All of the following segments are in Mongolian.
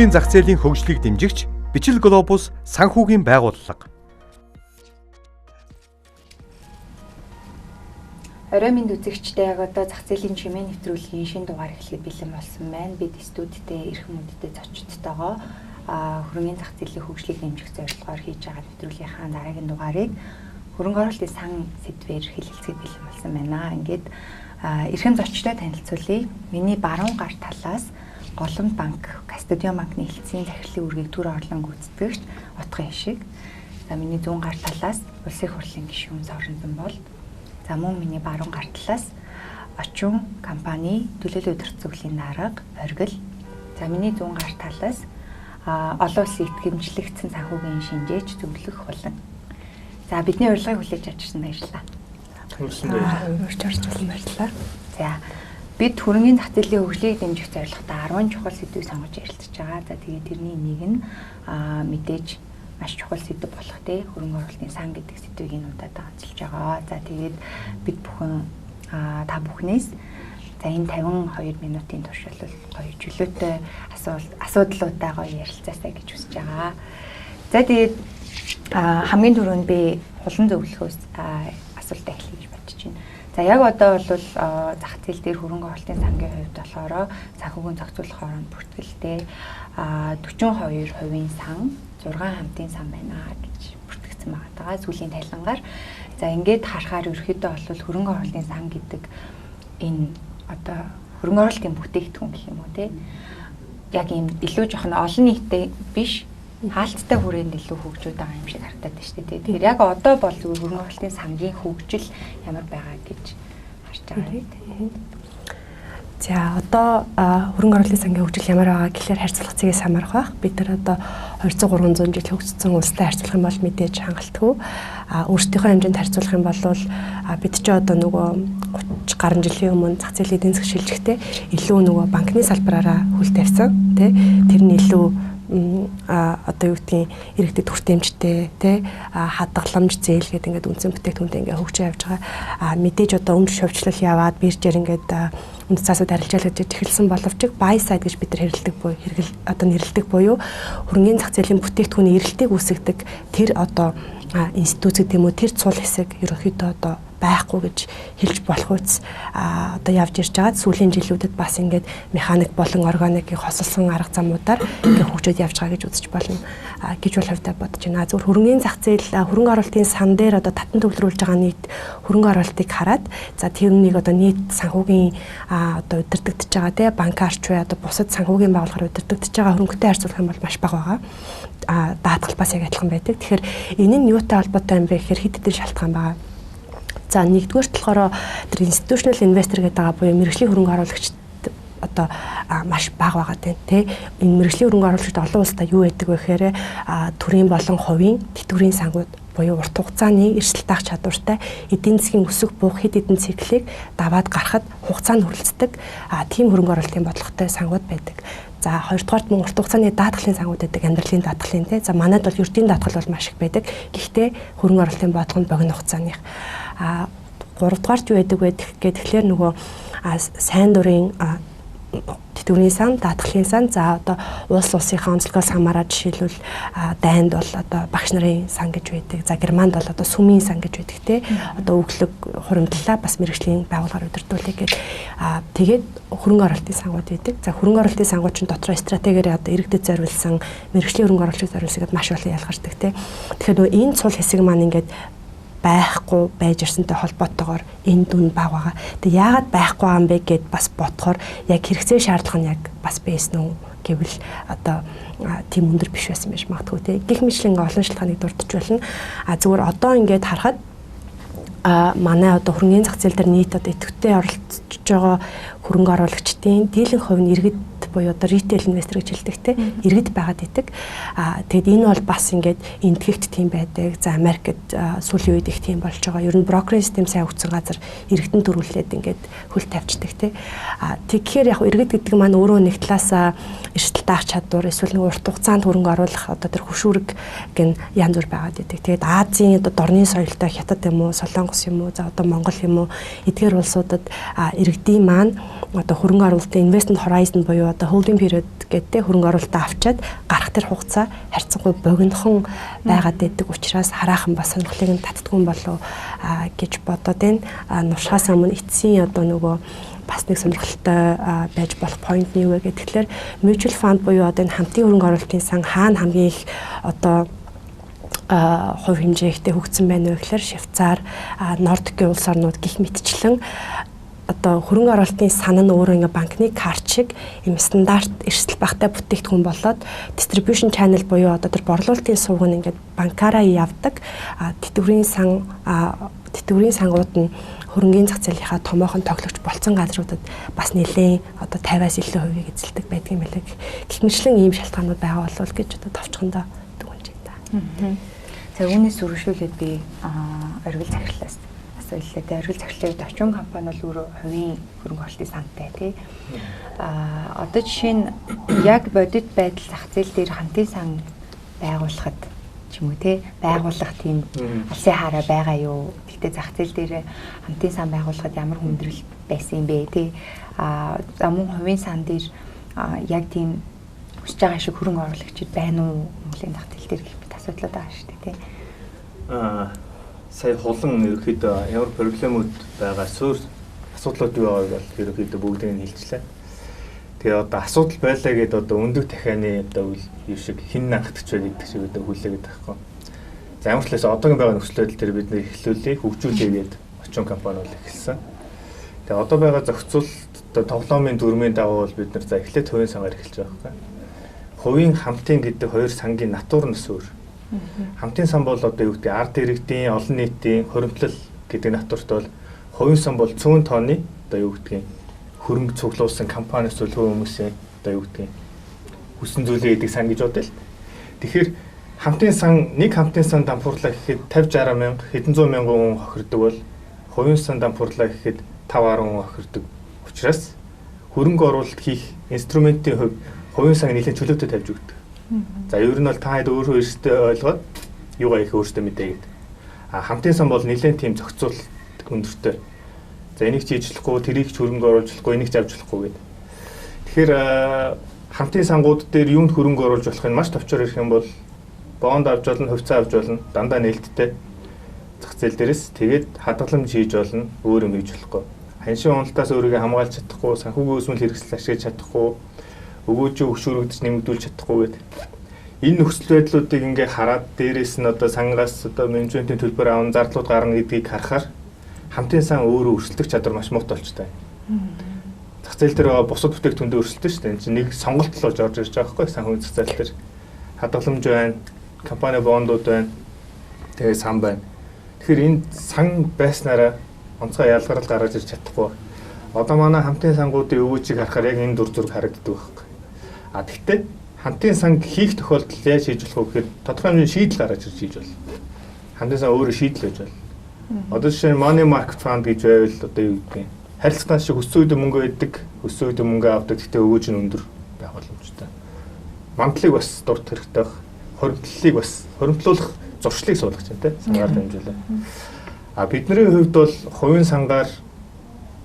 хөрөнгөний зах зээлийн хөгжлийг дэмжигч Бичил Глобус санхүүгийн байгууллага. Орой минь үзэгчтэй яг одоо зах зээлийн чимээ нэвтрүүлгийн шинэ дугаар эхлэхэд бэлэн болсон байна. Бид студидтэй эрх мөндөд зочдтойгоо хөрөнгөний зах зээлийн хөгжлийг дэмжих зорилгоор хийж байгаа нэвтрүүлгийнхаа дараагийн дугаарыг хөрөнгө оруулалтын сан сэдвээр хэлэлцгээд бэлэн болсон байна. Ингээд эрхэм зочдтой танилцуулъя. Миний баруун гар талаас Голомт банк, Кастодиан банкны хэлтсийн захирлын үргийг төр орлон гүйцэтгэгч Утгын Ишиг. За миний зүүн гар талаас Улсын их хурлын гишүүн Сорнзон бол. За мөн миний баруун гар талаас Очин компани төлөөлөл удирдлагын дарга Оргил. За миний зүүн гар талаас олон улсын итгэмжлэгдсэн санхүүгийн шинжээч зөвлөх хулан. За бидний урилгыг хүлээж авч ирсэн баярлалаа. Урьж баярлалаа. За бид хөрөнгөний зах зээлийн хөгжлийг дэмжих зорилготой 10 чухал сэдвийг сонгож ярилцж байгаа. За тэгээд тэрний нэг нь мэдээж маш чухал сэдв болох те хөрөнгө оруулалтын сан гэдэг сэдвийг энэ удаад онцолж байгаа. За тэгээд бид бүхэн та бүхнээс за энэ 52 минутын туршилт гоё чөлөөтэй асуудлуудаа гоё ярилцаасаа гэж хүсэж байгаа. За тэгээд хамгийн түрүүнд би хулан зөвлөхөөс асуулт эхлэе гэж бодож байна. За яг одоо бол зах зээл дээр хөрөнгө оруулалтын сангийн хувьд болохоор санхүүгийн зохицуулах хооронд бүртгэлтэй 42% сан 6 хамтын сан байна гэж бүртгэгдсэн байгаа. Сүүлийн тайлангаар за ингээд харахаар ерөөхдөө бол хөрөнгө оруулалтын сан гэдэг энэ одоо хөрөнгө оруулалтын бүтээгдэхүүн гэх юм уу те яг ийм илүү жоохон олон нийтэд биш хаалттай хүрээнд илүү хөгжөөд байгаа юм шиг харагдаад байна шүү дээ. Тэгэхээр яг одоо бол зүгээр хөрөнгө оруулалтын сангийн хөгжил ямар байгаа гэж харж байгаа. За одоо хөрөнгө оруулалтын сангийн хөгжил ямар байгаа гэхээр харьцуулах цэгээс хамаарах байх. Бид нар одоо 200-300 жил хөгжсөн улстай харьцуулах юм бол мэдээж хангалтгүй. Өөрсдийнхөө хэмжээнд харьцуулах юм бол бид ч одоо нөгөө 30 гаруй жилийн өмнө зах зээлийн эдийн засаг шилжихтэй илүү нөгөө банкны салбараараа хөл тавьсан тий тэр нь илүү одоо юу гэдгийг иргэдэд хүртээмжтэй тий хадгаламж зээл гэдэг ингээд үндсэн бүтээгдэхүүнтэй ингээд хөгжиж явж байгаа. Мэдээж одоо өмч шовчлол яваад биржээр ингээд үндэс засаад арилжаал гэж эхэлсэн боловч buy side гэж бид нар нэрлэдэг буюу хөрөнгөний зах зээлийн бүтээгдэхүүний эрэлтийг үүсгэдэг тэр одоо институт гэдэг юм уу тэр цул хэсэг ерөнхийдөө одоо байхгүй гэж хэлж болох үс одоо явж ирж байгаа. Сүүлийн жилүүдэд бас ингээд механик болон органикийн хосолсон арга замуудаар ингээд хөгжөөд явж байгаа гэж үзэж болно гэж бол хувьдаа бодож байна. Зөвхөн хөрөнгөний зах зээл хөрөнгө оруулалтын сан дээр одоо татан төвлөрүүлж байгаа нийт хөрөнгө оруулалтыг хараад за тэрнийг одоо нийт санхүүгийн одоо удирдагдж байгаа те банкарч бай одоо бусад санхүүгийн байгууллагаар удирдагдж байгаа хөрөнгөтэй харьцуулах юм бол маш бага байгаа. Даатгалбаас яг адилхан байдаг. Тэгэхээр энэ нь юутай холбоотой юм бэ гэхээр хэд хэдэн шалтгаан байгаа. За нэгдүгээр болохоор тэр institutional investor гэдэг байгаа буюу мэргэжлийн хөрөнгө оруулагч одоо маш бага байгаа тийм энэ мэргэжлийн хөрөнгө оруулагчид олон улстай юу байдаг вэ гэхээр төрийн болон хувийн тэтгэврийн сангууд буюу урт хугацааны эрсдэл таах чадвартай эдийн засгийн өсөх буух хэд хэдэн циклийг даваад гарахад хугацаанд хүрэлцдэг тийм хөрөнгө оруулалтын бодлоготой сангууд байдаг. За хоёрдугаарт мөн урт хугацааны даатгалын сангууд байдаг, амьдралын даатгалын тий. За манайд бол ердийн даатгал бол маш их байдаг. Гэхдээ хөрөнгө оруулалтын бодлого нь богино хугацааных. Гуравдугаарт юу байдаг вэ гэхээр нөгөө сайн дурын тэтгэврийн сан, даатгалын сан за одоо улсынхаа онцлогоос хамаараад жишээлбэл дайнд бол одоо багш нарын сан гэж байдаг. За Германд бол одоо сүмийн сан гэж байдаг те. Одоо өглөг хуримтлалаа бас мэргэжлийн байгууллагаар удирдуулъя гэж тэгээд хөрөнгө оруулалтын сангууд байдаг. За хөрөнгө оруулалтын сангууд чинь дотроо стратегиэр одоо иргэдэд зориулсан мэргэжлийн хөрөнгө оруулалтыг зориулсан гэдээ маш олон ялгардаг те. Тэгэхээр нөгөө энэ цул хэсэг маань ингээд байхгүй байж ирсэнтэй холбоотойгоор энэ дүн бага байгаа. Тэг яагаад байхгүй байгаа юм бэ гэд бас бодохоор яг хэрэгцээ шаардлага нь яг бас байсан уу гэвэл одоо тийм өндөр биш байсан байж магадгүй те. Гэх мэтлэн олон шалтгааныг дурдж болно. Зүгээр одоо ингээд харахад манай одоо хөрөнгөний зах зээл дээр нийт одоо идэвхтэй оролцож байгаа хөрөнгө оруулагчдын дийлэнх хувь нь иргэд буюу одоо retail investor гэж хэлдэг те иргэд байгаад идэг. Тэгэд энэ бол бас ингээд энтгэгт тийм байдаг. За Америкт сүүлийн үед их тийм болж байгаа. Ер нь брокерийн систем сайн хөгжсөн газар иргэдэн төрүүлээд ингээд хөл тавьчихдаг те. Тэгэхээр яг иргэд гэдэг маань өөрөө нэг талаас эрсдэл даах чадвар эсвэл нэг урт хугацаанд хөрөнгө оруулах одоо тэр хөшүүрэг гэн янз бүр байгаад идэг. Тэгээд Азийн одоо дорны соёлтой Хятад юм уу, Солонгос юм уу, за одоо Монгол юм уу эдгээр улсуудад иргэдийн маань одоо хөрөнгө оруулалтын investment horizon буюу одоо holding period гэдэг хөрөнгө оруулалтаа авчиад гарах тэр хугацаа харьцангуй богинохон байгаад байдаг учраас хараахан бас сонирхлыг нь татдаггүй болов гэж бодоод байна. Нуршихаас өмнө эцсийн одоо нөгөө бас нэг сонирхолтой байж болох point нь юу вэ гэхээр mutual fund буюу одоо энэ хамтын хөрөнгө оруулалтын сан хаана хамгийн их одоо хувь хэмжээтэй хөгжсөн байна вэ гэхээр Швейцар, Нордикийн улс орнууд гих мэтчлэн одоо хөрөнгө оруулалтын сан нь өөрөө ингээ банкны карт шиг юм стандарт эрсдэл багтай бүтээгдэхүүн болоод distribution channel буюу одоо тэр борлуулалтын сувг нь ингээ банкаараа явдаг. Тэтгэврийн сангууд нь хөрөнгөний зах зээлийнхаа томоохон тоглогч болцсон газруудад бас нэлээд одоо 50-аас илүү хувийг эзэлдэг байдаг юм билээ. Гэх мэтлэн ийм шалтгаанууд байгаа болов гэж одоо товчхондоо дүгнэж байна. За үүнээс үргэлжлүүлээд би оргил захирлаас асуулаа. Оргил захирлын орчин компани бол өөрөө хувийн хөрөнгө оруулалтын сантай тий. Одоо жишээ нь яг бодит байдал зах зээл дээр хамтын сан байгуулахад ч юм уу тий байгуулах тийм алсын хараа байгаа юу? Гэхдээ зах зээл дээр хамтын сан байгуулахад ямар хүндрэл байсан юм бэ тий? За мөн хувийн сан дээр яг тийм хүсэж байгаа шиг хөрөнгө оруулагчид байна уу? Монголын зах зээл дээр гэх мэт асуудлууд байгаа шүү дээ тий. Сая хулан ерөөхдөө ямар проблемууд байгаа суур асуудлууд юу байгааг бол ерөөхдөө бүгдийг нь хэлжлээ. Тэгээ одоо асуудал байлаа гэдээ одоо өндөг дахианы одоо юу шиг хин нангадч байл гэдэг шиг одоо хүлээгээд байхгүй. За ямар ч л одоогийн байгаа нөхцөл байдал дээр бид нэр эхлүүлээ хөгжүүлээ гээд орчин компани бол эхэлсэн. Тэгээ одоо байгаа зохицуулалт одоо тоглоомын дүрмийн дагуу бол бид нар за эхлээд хувийн сангаар эхэлж байгаа байхгүй. Хувийн хамтын гэдэг хоёр сангийн натур нь өөр. Хамтын сан бол одоо юу гэдэг ард иргэдийн олон нийтийн хуримтлал гэдэг натурт бол хувийн сан бол цөөн тооны одоо юу гэдгийг хөрөнгө цуглуулсан компаниас зөвлөгөө хүмүүсийн одоо юу гэдгийг хүссэн зүйлээ гэдэг сан гэж бодъё л. Тэгэхээр хамтын сан нэг хамтын сан дампуурлаа гэхэд 50-60 мянга хэдэн зуун мянган хүн хохирдог бол хувийн сан дампуурлаа гэхэд 5-10 хүн хохирдог. Учираас хөрөнгө оруулалт хийх инструментийн хувь хувийн сан нэлээд чөлөөтэй тавьж өгдөг. За ер нь бол та хэд өөрөө өөрсдөө ойлгоод юугаа их өөрсдөө мэдээгээд. Хамтын сан бол нэлээд тийм зохицуулалт өндөртэй. За энийг ч хийжлэхгүй, тэрийг ч хөрөнгө оруулахгүй, энийг ч авч болохгүй гэдэг. Тэгэхээр хамтын сангууд дээр юунд хөрөнгө оруулж болох нь маш товчоор ирэх юм бол бонд авч болно, хувьцаа авч болно, дандаа нээлттэй зах зээл дээрээс тэгээд хадгаламж хийж болно, өөр юм хийж болохгүй. Ханшийн уналтаас өөрийгөө хамгаалж чадахгүй, санхүүгийн өсмөл хэрэгсэл ашиглаж чадахгүй, өгөөжөө өгшөөрөгдөж нэмэгдүүлж чадахгүй гэдэг. Энэ нөхцөл байдлуудыг ингээ хараад дээрээс нь одоо сангаас одоо менежментийн төлбөр аван зардлууд гарна гэдгийг харахаар хамтын сан өөрөө өрсөлдөх чадвар маш муутай болчтой. Зах зээл дээр бусад бүтээгдэхүүндээ өрсөлдөн шүү дээ. Энэ чинь нэг сонголт л болж орж ирж байгаа байхгүй санхүүгийн зах зээл дээр. Хадгаламж байна, компани бондууд байна, тэгээ сан байна. Тэгэхээр энэ сан байснараа онцгой ялгарл гаргаж ирж чадахгүй. Одоо манай хамтын сангуудын өвөөжийг харахаар яг энэ дүр зураг харагддаг байхгүй. Гэхдээ хамтын сан хийх тохиолдолд яаж хийж болох вэ гэхээр тодорхой хэмжээний шийдэл гаргаж ирж хийж болно. Хамтын сан өөрөө шийдэл байж болно. Одоо жишээ нь money market fund гэж байвал одоо юу гэдэг нь харилцаан шиг өссөн үед мөнгө өгдөг, өссөн үед мөнгө авдаг, гэхдээ өвөөж нь өндөр байх боломжтой. Мандлыг бас дурт хэрэгтэй байх. Хоримтлалыг бас хоримтлуулах зуршлыг суулгах юм те сангаар дамжуулаа. Бидний хувьд бол хувийн сангаар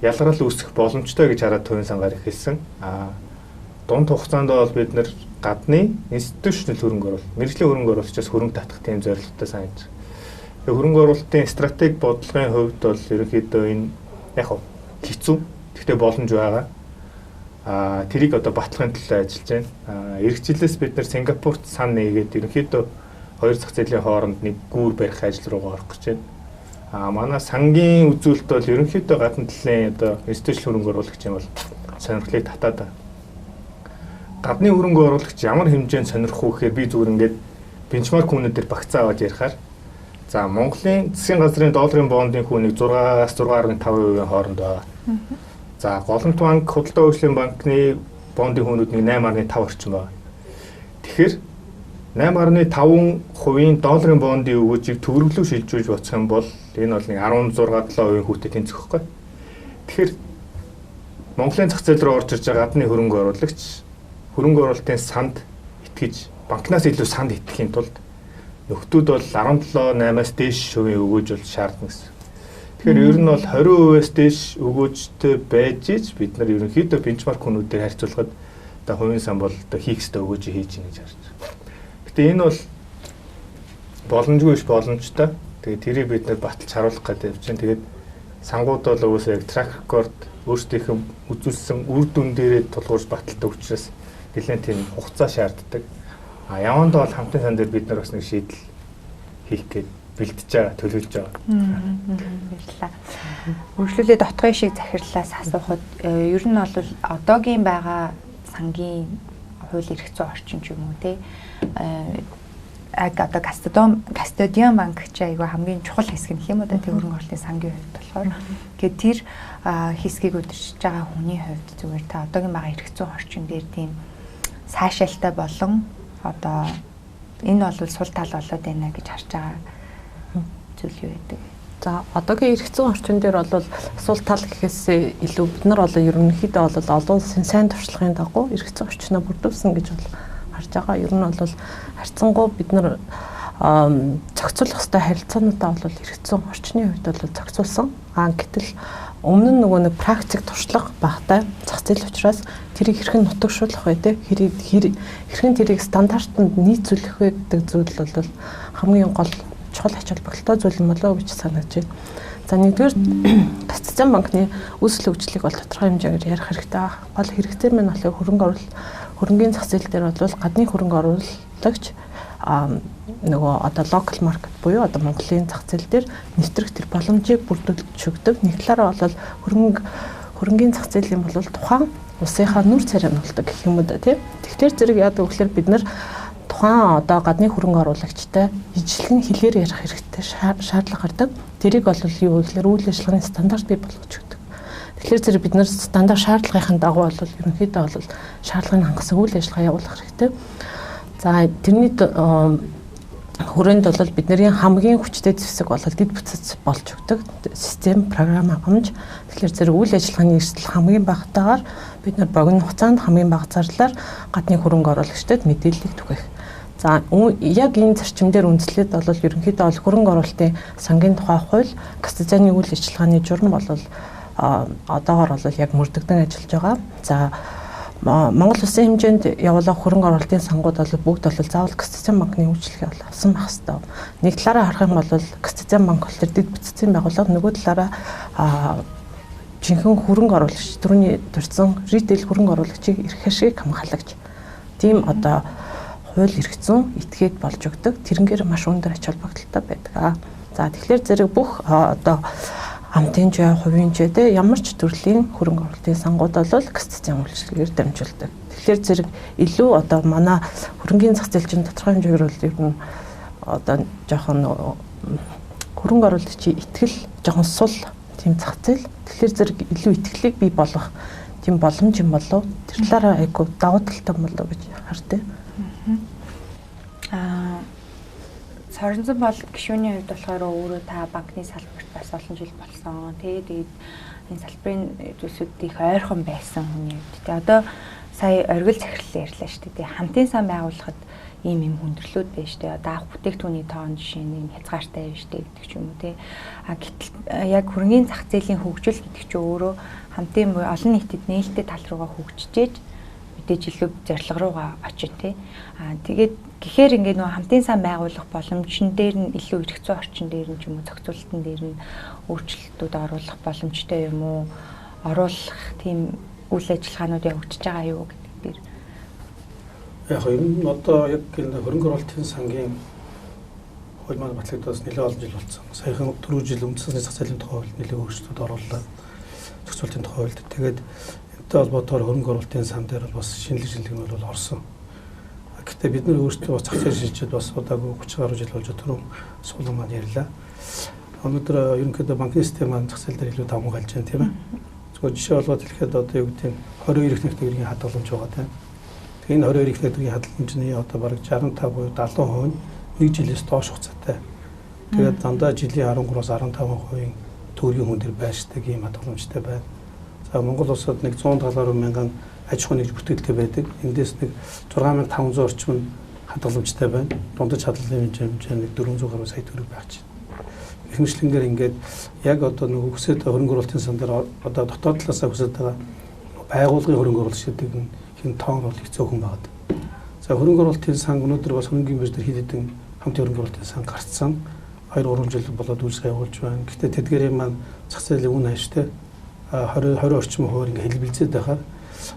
ялгарл үүсэх боломжтой гэж хараад хувийн сангаар эхэлсэн. Дунд хугацаанд бол бид нэр гадны институционал хөрөнгө оруулалт, мэргэжлийн хөрөнгө оруулалтаас хөрөнгө татах тийм зорилготой санаж. Хөрөнгө оруулалтын стратеги бодлогын хувьд бол ерөнхийдөө энэ яг хэцүү. Гэхдээ боломж байгаа. Тэрийг одоо батлахын төлөө ажиллаж байна. Эх жилээс бид нар Сингапурт сан нээгээд ерөнхийдөө хоёр зах зээлийн хооронд нэг гүүр барих ажил руугаа орох гэж байна. Манай сангийн үзүүлэлт бол ерөнхийдөө гадна талын одоо институционал хөрөнгө оруулагч юм бол сонирхлыг татаад байна. Гадны хөрөнгө оруулагч ямар хэмжээнд сонирх уу гэхээр би зүгээр ингээд бенчмарк хүнүүд дээр багцаа аваад ярихаар за Монголын засгийн газрын долларын бондын хүнийг 6-аас 6.5% хооронд байгаа. За Голомт банк, Худалдаа хөгжлийн банкны бондын хүнүүд нэг 8.5 орчим байна. Тэгэхээр 8.5% долларын бондын өгөөжийг төгрөглөө шилжүүлж боцох юм бол энэ бол нэг 16-7% хүүтэй тэнцэх байхгүй. Тэгэхээр Монголын зах зээл рүү орж ирж байгаа гадны хөрөнгө оруулагч хөрөнгө оруулалтын санд итгэж банкнаас илүү санд итгэхийн тулд нөхдүүд бол 17-8-аас дээш хувийн өгөөж бол шаардна гэсэн. Тэгэхээр ер нь бол 20%-аас дээш өгөөжтэй байж ич бид нар ерөнхийдөө бенчмарк хүнүүдээр харьцуулахад одоо хувийн сан бол одоо хийх ёстой өгөөжийг хийж ийн гэж харж байна. Гэтэ энэ бол боломжгүй биш боломжтой. Тэгээд тэрийг бид нар баталж харуулах гэдэг явж байна. Тэгээд сангууд бол уусаа яг трак рекорд өөрсдийнх нь үзүүлсэн үр дүн дээрээ тулгуурж баталдаг учраас нэлээд тийм хугацаа шаарддаг. Яванд бол хамтын сан дээр бид нар бас нэг шийдэл хийх гээд бэлдэж байгаа, төлөвлөж байгаа. Баярлалаа. Үргэлжлүүлээд отгой шиг захирлаас асуухад ер нь бол одоогийн байгаа сангийн хууль эрх зүйн орчин ч юм уу те одоо кастодиан банк ч айгүй хамгийн чухал хэсэг нь юм уу да тэг хөрөнгө оруулалтын сангийн хувьд болохоор тэгээд тэр хэсгийг удирчиж байгаа хүний хувьд зүгээр та одоогийн байгаа эрх зүйн орчин дээр тийм сайшаалтай болон одоо энэ бол сул тал болоод байна гэж харж байгаа зүйл юу гэдэг. За одоогийн эрх зүйн орчин дээр бол сул тал гэхээс илүү бид нар бол ерөнхийдөө бол олон улсын сайн туршлагын дагуу эрх зүйн орчноо бүрдүүлсэн гэж бол харж байгаа. Ер нь бол харьцангуй бид нар зохицуулах ёстой харилцаануудаа бол эрх зүйн орчны хувьд бол зохицуулсан. Гэтэл өмнө нь нөгөө нэг практик туршлага багтай зах зээл учраас тэрийг хэрхэн нутагшуулах вэ те хэрхэн тэрийг стандартанд нийцүүлэх вэ гэдэг зүйл бол хамгийн гол чухал ач холбогдолтой зүйл юм болоо гэж санагдаж байна. За нэгдүгээр Кастодиан банкны үүсэл хөгжлийг бол тодорхой хэмжээгээр ярих хэрэгтэй. Гол хэрэгцээ маань бол хөрөнгөний зах зээл дээр бол гадны хөрөнгө оруулагч нөгөө одоо локал маркет буюу одоо Монголын зах зээл дээр нэвтрэх тэр боломжийг бүрдүүлж өгдөг. Нэг талаараа бол хөрөнгөний зах зээлийн бол тухайн улсынхаа нүр царай амруулдаг гэх юм уу да тийм. Тэгэхээр зэрэг яадаг вэ гэхээр бид нар тухайн одоо гадны хөрөнгө оруулагчтай ижилхэн хэлээр ярих хэрэгтэй шаардлага гардаг. Тэрийг бол юу гэхээр үйл ажиллагааны стандарт бий болгож өгдөг. Тэгэхээр зэрэг бид нар стандарт шаардлагын дагуу бол ерөнхийдөө бол шаардлагыг хангасан үйл ажиллагаа явуулах хэрэгтэй. За тэрний хүрээнд бол бидний хамгийн хүчтэй зэвсэг бол дэд бүтц болж өгдөг систем програм хангамж. Тэгэхээр зэрэг үйл ажиллагааны эрсдэл хамгийн багтаагаар бид нар богино хугацаанд хамгийн бага зарлалаар гадны хөрөнгө оруулагчдад мэдээллийг түгээх. За яг энэ зарчимдэр үндэслээд бол ерөнхийдөө бол хөрөнгө оруулалтын сангийн тухай хууль Кастодианы үйл ажиллагааны журам бол одоогоор бол яг мөрдөгдөн ажиллаж байгаа. За Монгол улсын хэмжээнд явуулах хөрөнгө оруулалтын сангууд бол бүгд бол заавал Кастодиан банкны үйлчлэгээ бол авсан байх ёстой. Нэг талаараа харах юм бол Кастодиан банк бол дэд бүтцийн байгууллага, нөгөө талаараа жинхэнэ хөрөнгө оруулагч түрүүний дурдсан ритейл хөрөнгө оруулагчийг эрх ашиг хамгаалагч. Тийм одоо хууль эрх зүйн этгээд болж өгдөг. Тэрнгээр маш өндөр ач холбогдолтой байдаг. За тэгэхээр зэрэг бүх одоо хамтын жоо, хувийн жоо тэ ямар ч төрлийн хөрөнгө оруулалтын сангууд бол Кастодиан үйлчлэгээр дамжуулдаг. Тэгэхээр зэрэг илүү одоо манай хөрөнгөний зах зээл чинь тодорхой хэмжээгээр бол ер нь одоо жоохон хөрөнгө оруулагчийн итгэл жоохон сул тийм зах зээл. Тэгэхээр зэрэг илүү итгэлийг бий болгох тийм боломж юм болов. Тэр талаараа айгу давуу талтай болов гэж хардаг. Соронзон бол гишүүний хувьд болохоор өөрөө та банкны салбарт бас олон жил болсон. Тэгээд энэ салбарын зүйлсүүд их ойрхон байсан хүний хувьд. Тэгээ одоо сая оргил захирлал ярьлаа шүү дээ. Хамтын сан байгуулахад ийм хүндрэлүүд байна шүү дээ. Одоо авах бүтээгдэхүүний тоон жишээ нь хязгаартай байна шүү дээ гэдэг ч юм уу тий. Гэтэл яг хөрөнгөний зах зээлийн хөгжил гэдэг чинь өөрөө хамтын олон нийтэд нээлттэй тал руугаа хөгжиж мэдээж илүү зорилго руугаа очив тий. Тэгээд гэхээр ингээд нөгөө хамтын сан байгуулах боломжн дээр нь илүү эрх зүйн орчин дээр нь ч юм уу зохицуулалтын дээр нь өөрчлөлтүүд оруулах боломжтой юм уу? Оруулах тийм үйл ажиллагаанууд явагдаж байгаа юу гэдэг дээр. Яг энэ одоо яг энэ хөрөнгө оруулалтын сангийн хууль маань батлагдсан нэлээд олон жил болсон. Саяхан 4 жил үндэсний зах зээлийн тухай хууль нэлээд өөрчлөлтүүд орууллаа. Зохицуулалтын тухай хуульд. Тэгээд энэтэй холбоотойгоор хөрөнгө оруулалтын сан дээр бас шинжилгээ нь бол орсон. Гэхдээ бид нар өөрсдөө бас зах зээл шилжиж бас удаагүй 30 гаруй жил болж түрүүн суулган маань ярьлаа. Өнөөдөр ерөнхийдөө банкны систем маань зах зээл дээр илүү давмгайлж байна тийм ээ. Зөвхөн жишээ болгоод хэлэхэд одоо юу гэдэг нь 22 их нэгтгэрийн хадгаламж байгаа тийм. Тэгээ энэ 22 их нэгтгэрийн хадгаламжны одоо бараг 65 буюу 70% нэг жилээс доош хугацаатай. Тэгээд дандаа жилийн 13-аас 15% төгрөгийн хүн дээр байршдаг ийм хадгаламжтай байна. За Монгол улсад нэг 170 мянган аж ахуйн нэгж бүртгэлтэй байдаг. Эндээс нэг 6500 орчим хадгаламжтай байна. Дундаж хадгалын хэмжээ нэг 400 гаруй сая төгрөг байх чинь. Ихэмжлэнгээр ингээд яг одоо нэг хүсэж хөрөнгө оруулалтын сан дээр одоо дотоод талаасаа хүсэж байгаа байгууллагын хөрөнгө оруулалт гэдэг нь хин тоон бол их цөөхөн байгаад. За хөрөнгө оруулалтын сан өнөөдөр бас хөрөнгөний бирж дээр хэд хэдэн хамтын хөрөнгө оруулалтын сан гарцсан. 2-3 жил болоод үйлчлэг явуулж байна. Гэхдээ тэдгээрийн маань зах зээлийн үн хаштай 20 орчим хувиар ингээд хэлбэлзээд байхаар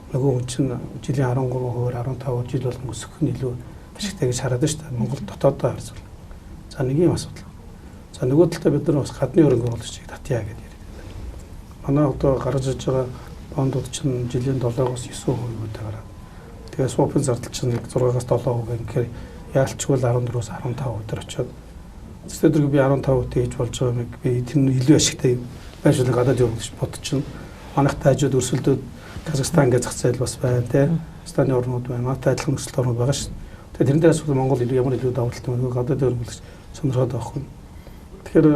нөгөө хүн чинь жилийн 13 хувиар 15 жил болгон өсөх нь илүү ашигтай гэж хараад шүү дээ. Монгол дотоодоо харьцуул. За нэг юм асуудал. За нөгөө талдаа бид нар бас гадны хөрөнгө оруулагчийг татъя гэж яриад байна. Манай одоо гарч иж байгаа бондууд чинь жилийн 7-оос 9% гараад. Тэгээ swap-ын зардал чинь 6-аас 7% гэхээр яалчгүй 14-өөс 15% дээр очиод зөвхөн би 15% хийж болж байгаа юм би тэр нь илүү ашигтай байшуулын гадаад хөрөнгөч бодчихно. Манайх таажууд өрсөлдөд Казахстан гэж зах зээл бас байна тий. Станы орнууд байна. Манайтай адилхан өрсөлдөд орнууд байгаа шүү. Тэгээ тэрнээс асуудал Монгол ямар илүү давуу талтай нөгөө гадаад хөрөнгөлөгч сонирхоод байгаа хүн. Тэгэхээр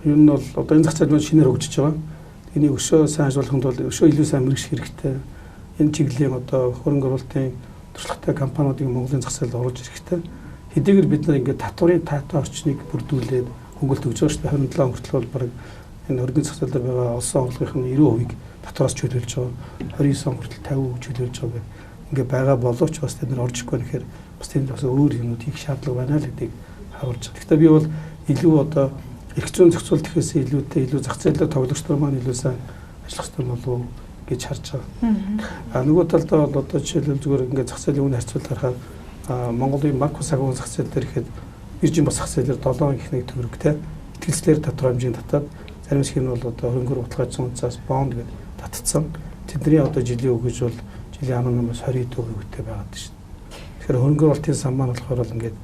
ер нь бол одоо энэ зах зээл маань шинээр хөгжиж байгаа. Энийг өшөө сайн ажиллахын тулд өшөө илүү сайн мэрэгших хэрэгтэй. Энэ чиглэлийн одоо хөрөнгө оруулалтын туршлагатай компаниудыг Монголын зах зээлд оруулж ирэх хэрэгтэй. Хэдийгээр бид нар ингээд татварын таатай орчныг бүрдүүлээд хөнгөлт өгч байгаа шүү дээ. 27 он хүртэл бол баг энэ өргөн зах зээл дээр байгаа олсон орлогын 90%-ийг татвараас чөлөөлж байгаа. 29 он хүртэл 50% чөлөөлж байгаа гэх ингээд байгаа боловч бас тэд нар орж ирэхгүй нэхэр бас тэнд бас өөр юмнууд хийх шаардлага байна л гэдгийг харуулж байгаа. Гэхдээ би бол илүү одоо эрх зүйн зохицуулт гэхээс илүүтэй илүү зах зээлээр тоглогч нар маань илүү сайн ажиллах хэрэгтэй болов гэж харж байгаа. Нөгөө талдаа бол одоо жишээлбэл зүгээр ингээд зах зээлийн үн харьцуулт харахаар Монголын макро цагуун зах зээл дээр ихэд биржийн бас зах зээлээр 7 их нэг төгрөгтэй итгэлцлэр татвар хэмжээнд татаад зарим хэсэг нь бол одоо хөрөнгөөр утгаарсан үнцаас бонд гэдэг татцсан. Тэдний одоо жилийн өгөж бол жилийн 18-аас 20 төгрөгтэй байгаад шүү. Тэгэхээр хөрөнгө оруулалтын сан маань болохоор бол ингээд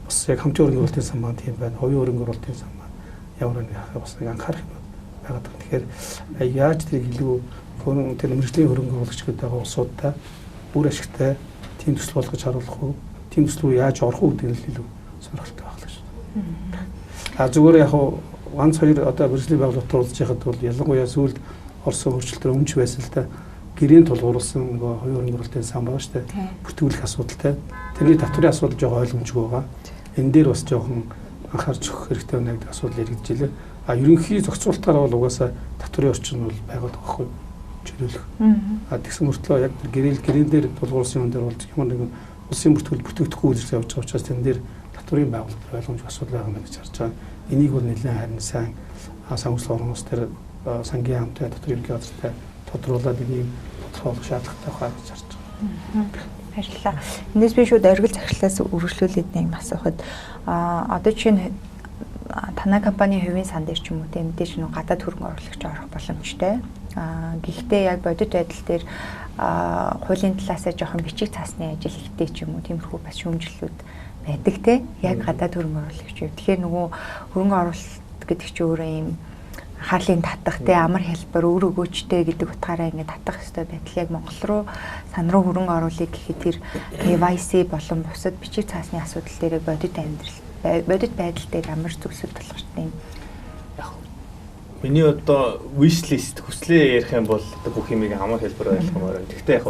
бас яг хамтын хөрөнгө оруулалтын сан маань тийм байна. Хувийн хөрөнгө оруулалтын сан маань ямар нэг бас нэг анхаарах юм байгаад байна. Тэгэхээр яаж тэрийг илүү тэр мэрэгжлийн хөрөнгө оруулагчид байгаа улсуудтай бүр ашигтай тийм төсөл болгож харуулах уу? Тийм төсөл рүү яаж орох уу гэдэг нь илүү сонирхолтой байна шүү. Зүгээр яг ганц хоёр одоо мэрэгжлийн байгууллагууд уулзж байхад бол ялангуяа сүүлд орсон өөрчлөлтөөр өмч байсан л да гэрийн тулгуурласан нөгөө хувийн хөрөнгө оруулалтын сан байгаа шүү дээ. Бүртгүүлэх асуудалтай. Тэрний татварын асуудал жоохон ойлгомжгүй байгаа. Энэ дээр бас жоохон анхаарч өгөх хэрэгтэй байна гэдэг асуудал яригджилээ. Ерөнхий зохицуулалтаар бол угаасаа татварын орчин бол байгаад байгаа хгүй чөлөөлөх. Тэгсэн мөртлөө яг гэрийн дээр тулгуурласан юм дээр бол ямар нэгэн улсын бүртгэгдэхгүй үйлчлэл явж байгаа учраас тэн дээр татварын байгууллагын ойлгомжтой асуудал байгаа юм гэж харж байгаа. Энийг бол нэлээд харин сайн санхүүжилт орнос дээр сангийн хамттай татварын ерөнхий газартай тодруулаад энийг тодорхойлох шаардлагатай байна гэж харж байгаа. Баярлалаа. Эндээс би шууд оргил захирлаас үргэлжлүүлээд нэг асуухад одоо чинь танай компанийн хувийн сан дээр ч юм уу тийм мэдээж нэг гадаад хөрөнгө оруулагч орох боломжтой. Гэхдээ яг бодит байдал дээр хуулийн талаасаа жоохон бичиг цаасны ажил ихтэй ч юм уу тиймэрхүү бас шүүмжлэлүүд байдаг те. Яг гадаад хөрөнгө оруулагч юу. Тэгэхээр нөгөө хөрөнгө оруулалт гэдэг чинь өөрөө юм хаалын татах те амар хэлбэр өөр өгөөчтэй гэдэг утгаараа ингээд татах хэрэгтэй байтал яг Монгол руу сан руу хөрөнгө оруулах гэхэд тэр KYC болон бусад бичиг цаасны асуудал дээр бодит байдал дээр амар зүйлсүүд болох юм. Яг миний одоо wish list хүслээ ярих юм бол одоо бүх юмыг амар хэлбэр ойлгомоор байна. Гэхдээ яг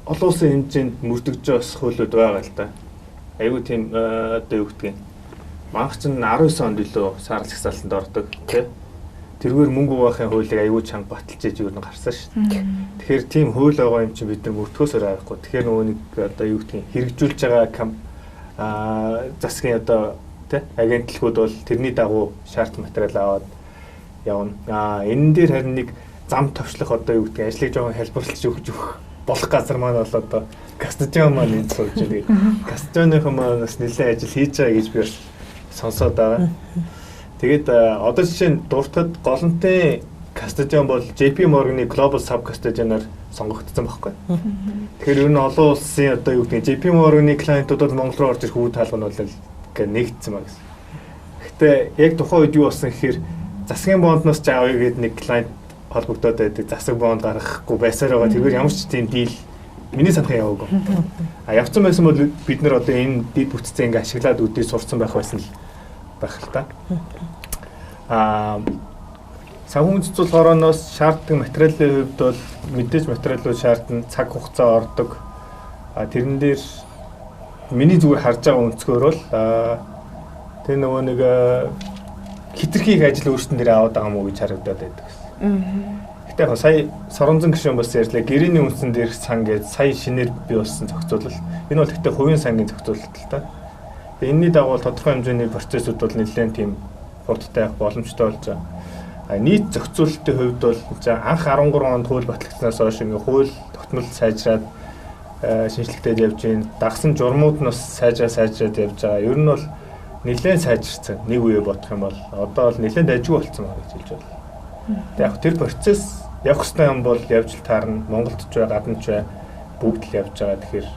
олон улсын хэмжээнд мөрдөгж бас хөлөд байгаа л да. Айгуу тийм одоо юу гэдгийг манх чинь 19 онд илүү саарл хсаалтанд ордог тий. Тэргээр мөнгө угаахын хуулийг айгуу чанга баталж иж юу н гарсан шүү. Тэгэхээр тийм хууль байгаа юм чинь бид нар мөрдөхөөсөө авахгүй. Тэгэхээр нөгөө нэг одоо юу гэдгийг хэрэгжүүлж байгаа засгийн одоо тий агентлагууд бол тэрний дагуу шаард материал аваад явна. Энэ дээр харин нэг зам товчлох одоо юу гэдгийг ажлыг жоохон хэлбэрлэж өгч болох газар маань бол одоо Кастажан маань энэ сууж байгаа. Кастажаныхан маань бас нэлээд ажил хийж байгаа гэж би бас сонсоод байгаа. Тэгээд одоо жишээ нь дуртад голонтой Кастажан бол JP Morgan-ы Global Sub Кастажанаар сонгогдсон байхгүй. Тэгэхээр ер нь олон улсын одоо юу гэдэг JP Morgan-ы клиентууд бол Монгол руу орж ирэх үе таалга нь бол ингээ нэгдсэн ба гэсэн. Гэхдээ яг тухайн үед юу болсон гэхээр засгийн бондноос ч авъя гэдэг нэг клиент холбогдоод байдаг. Засаг бонд гаргахгүй байсаар байгаа. Тэргээр ямар ч тийм дийл миний санахын яваагүй. Явцсан байсан бол бид нар одоо энэ дид бүтцээ ингээ ашиглаад үдээ сурцсан байх байсан л байх л та. санхүүгийн цэцүүл хорооноос шаарддаг материалын хувьд бол мэдээж материалууд шаардна, цаг хугацаа ордог. Тэрэн дээр миний зүгээр харж байгаа өнцгөр бол тэр нөгөө нэг хитрхи их ажил өөрсдөн дээр аваад байгаа мó гэж харагдаад байдаг гэсэн. Гэтэ яг сая Соронзон гишүүн бас ярьлаа. Гэрээний үндсэн дээрх сан гэж сая шинээр бий болсон зохицуулал. Энэ бол гэхдээ хувийн сангийн зохицуулалт л та. Энэний дагуу тодорхой хэмжээний процессыг бол нэлээд тийм хурдтай явах боломжтой болж байгаа. Нийт зохицуулалтын хувьд бол анх 13 онд хууль батлагдсанаас хойш ингээ хууль тогтмол сайжраад шинжлэхтэй явж байна. Дагсан журмууд нь бас сайжраад явж байгаа. Ер нь бол нэлээд сайжирсан. Нэг үе бодох юм бол одоо бол нэлээд ажиг болсон байна гэж хэлж байна. Яг тэр процесс явах ёстой юм бол явж л таарна. Монголд ч бай, гадна ч бай бүгд л явж байгаа. Тэгэхээр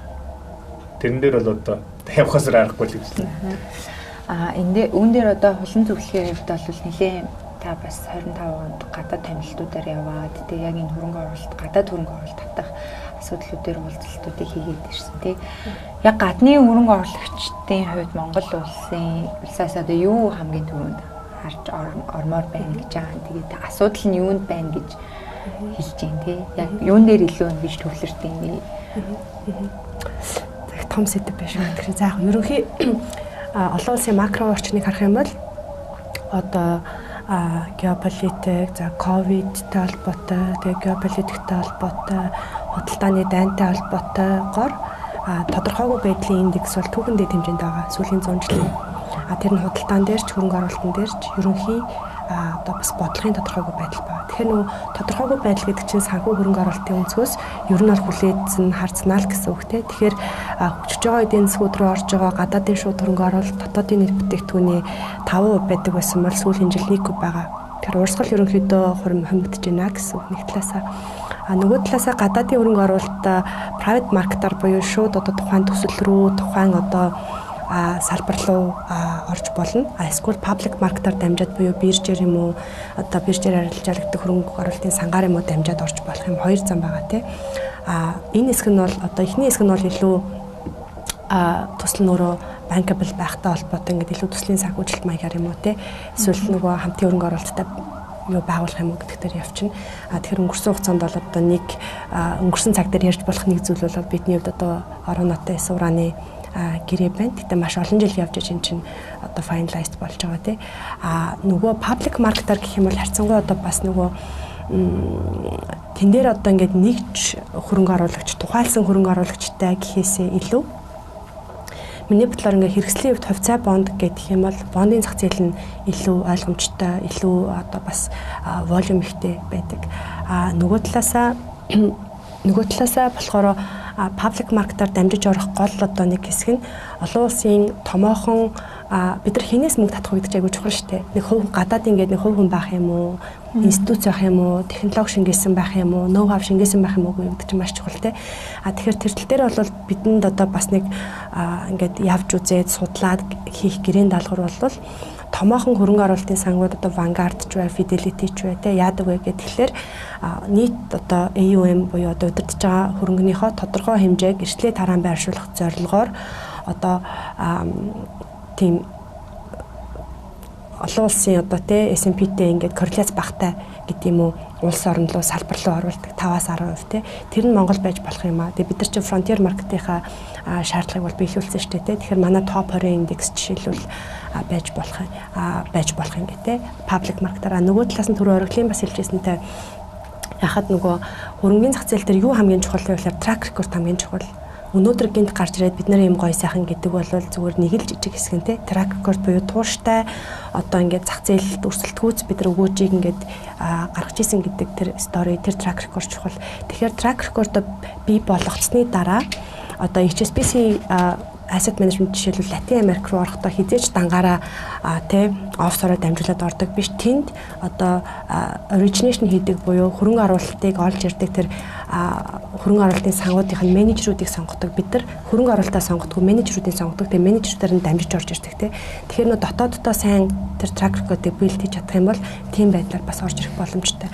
тэрэн дээр бол одоо явахаас аргагүй л гэж байна. Үүн дээр одоо хулан зөвлөхийн хувьд бол нэлээд та бас 25 онд гадаад танилцуултаар яваад тэгээ яг энэ хөрөнгө оруулалт гадаад хөрөнгө оруулалт татах асуудлууд дээр уулзалтуудыг хийгээд ирсэн тий. Яг гадны хөрөнгө оруулагчдын хувьд Монгол улсаас одоо юу хамгийн түрүүнд харж ормоор байна гэж байгаа. Тэгээд асуудал нь юунд байна гэж хэлж байна тий. Яг юун дээр илүү гэж төвлөрдөг юм бэ? Тэг том сэдв биш үү? Тэгэхээр за яг ерөнхий олон улсын макро орчныг харах юм бол одоо геополитик, за ковидтэй холбоотой, тэгээ геополитиктэй холбоотой, худалдааны дайнтай холбоотойгоор тодорхойгүй байдлын индекс бол түүхэн дэд хэмжээнд байгаа сүүлийн 100 жилийн. Тэр нь худалдаан дээр ч хөрөнгө оруулалтын дээр ч ерөнхий одоо бас бодлогын тодорхойгүй байдал байна. Тэгэхээр нөгөө тодорхойгүй байдал гэдэг чинь санхүү хөрөнгө оруулалтын өнцгөөс ер нь бол хүлээдсэн харцнаа л гэсэн үг те. Тэгэхээр хөгжиж байгаа эдийн засгууд руу орж байгаа гадаадын шууд хөрөнгө оруулалт дотоодын нэр бүтээгдэхүүний 5% байдаг байсан бол сүүлийн жил 1% байгаа. Тэгэхээр урсгал ерөнхийдөө хэмэгдэж байна гэсэн үг нэг талаасаа. Нөгөө талаасаа гадаадын хөрөнгө оруулалт private market-аар буюу шууд одоо тухайн төсөл рүү тухайн одоо салбар руу орж болно. Эсвэл public market-аар дамжаад буюу биржээр юм уу одоо биржээр арилжаалагдаг хөрөнгө оруулалтын сангаар юм уу дамжаад орж болох юм хоёр зам байгаа тий. Энэ хэсэг нь бол одоо эхний хэсэг нь бол илүү төсөл нь өөрөө bankable байхтай холбоотой ингээд илүү төслийн санхүүжилт маягаар юм уу тий. Эсвэл нөгөө хамтын хөрөнгө оруулалттай юу байгуулах юм уу гэдэг дээр явчихна. Тэгэхээр өнгөрсөн хугацаанд бол одоо нэг өнгөрсөн цаг дээр ярьж болох нэг зүйл бол бидний хувьд одоо орон нутгийн суураны гэрээ байна. Гэтэ маш олон жил явж байгаа чинь одоо finalized болж байгаа тий. Нөгөө public market-аар гэх юм бол харьцангуй одоо бас нөгөө тэн дээр одоо ингээд нэгж хөрөнгө оруулагч тухайлсан хөрөнгө оруулагчтай гэхээсээ илүү миний бодлоор ингээ хэрэгслийн хувьд хувьцаа бонд гэдэг юм бол бондын зах зээл нь илүү ойлгомжтой, илүү одоо бас волюм ихтэй байдаг. Нөгөө талаасаа болохоор public market-аар дамжиж орох гол одоо нэг хэсэг нь олон улсын томоохон бид нар хинээс мөнгө татах гэдэг чинь айгүй чухал шүү дээ. Нэг хувь гадаад ингээд нэг хувь хүн байх юм уу, институт байх юм уу, технологи шингээсэн байх юм уу, ноу хав шингээсэн байх юм уу гэдэг чинь маш чухал те. Тэгэхээр тэр тал дээр бол бидэнд одоо бас нэг ингээд явж үзээд судлаад хийх гэрээний даалгавар бол томоохон хөрөнгө оруулалтын сангууд одоо Vanguard ч бай, Fidelity ч бай те яадаг вэ гэхээр нийт одоо AUM буюу одоо удирдах байгаа хөрөнгөнийхөө тодорхой хэмжээг эрсдлээ тараан байршуулах зорилгоор одоо тийм олон улсын одоо те S&P-тэй ингээд корреляц багтай гэдэг юм уу улс орн руу салбар руу оруулдаг 5-аас 10% те тэр нь Монгол байж болох юм аа. Тэгээ бид нар чинь frontier market-ийнхаа шаардлагыг бол биелүүлсэн шүү дээ те. Тэгэхээр манай топ 20 индекс жишээлбэл байж болох юм гэ те. Public market-аараа нөгөө талаас нь түрүү ориглын бас хэлжсэнтэй яхад нөгөө хөрөнгөний зах зээл дээр юу хамгийн чухал вэ гэхээр track record хамгийн чухал. Өнөөдөр гинт гарч ирээд бид нар юм гоё сайхан гэдэг бол зүгээр нэг л жижиг хэсэг нь те track record буюу тууштай одоо ингээд зах зээлд өрсөлдөхүүц бид нар өгөөжийг ингээд гаргаж исэн гэдэг тэр story тэр track record чухал. Тэгэхээр track record бий болгоцсны дараа одоо HSBC asset management жишээлбэл Латин Америк руу орохдоо хизээч дангаараа тэ офшороор дамжуулаад ордог биш. Тэнд одоо origination хийдэг буюу хөрөнгө оруулалтыг олж ирдэг тэр хөрөнгө оруулалтын сангуудын менежерүүдийг сонгодог. Бид нар хөрөнгө оруулалтаа сонгодог, менежерүүдийг сонгодог. Тэгээ менежерүүдээр нь дамжиж орж ирдэг тэ. Тэгэхээр нөө дотооддоо сайн тэр track record-ыг build хийж чадах юм бол тийм байдлаар бас орж ирэх боломжтой.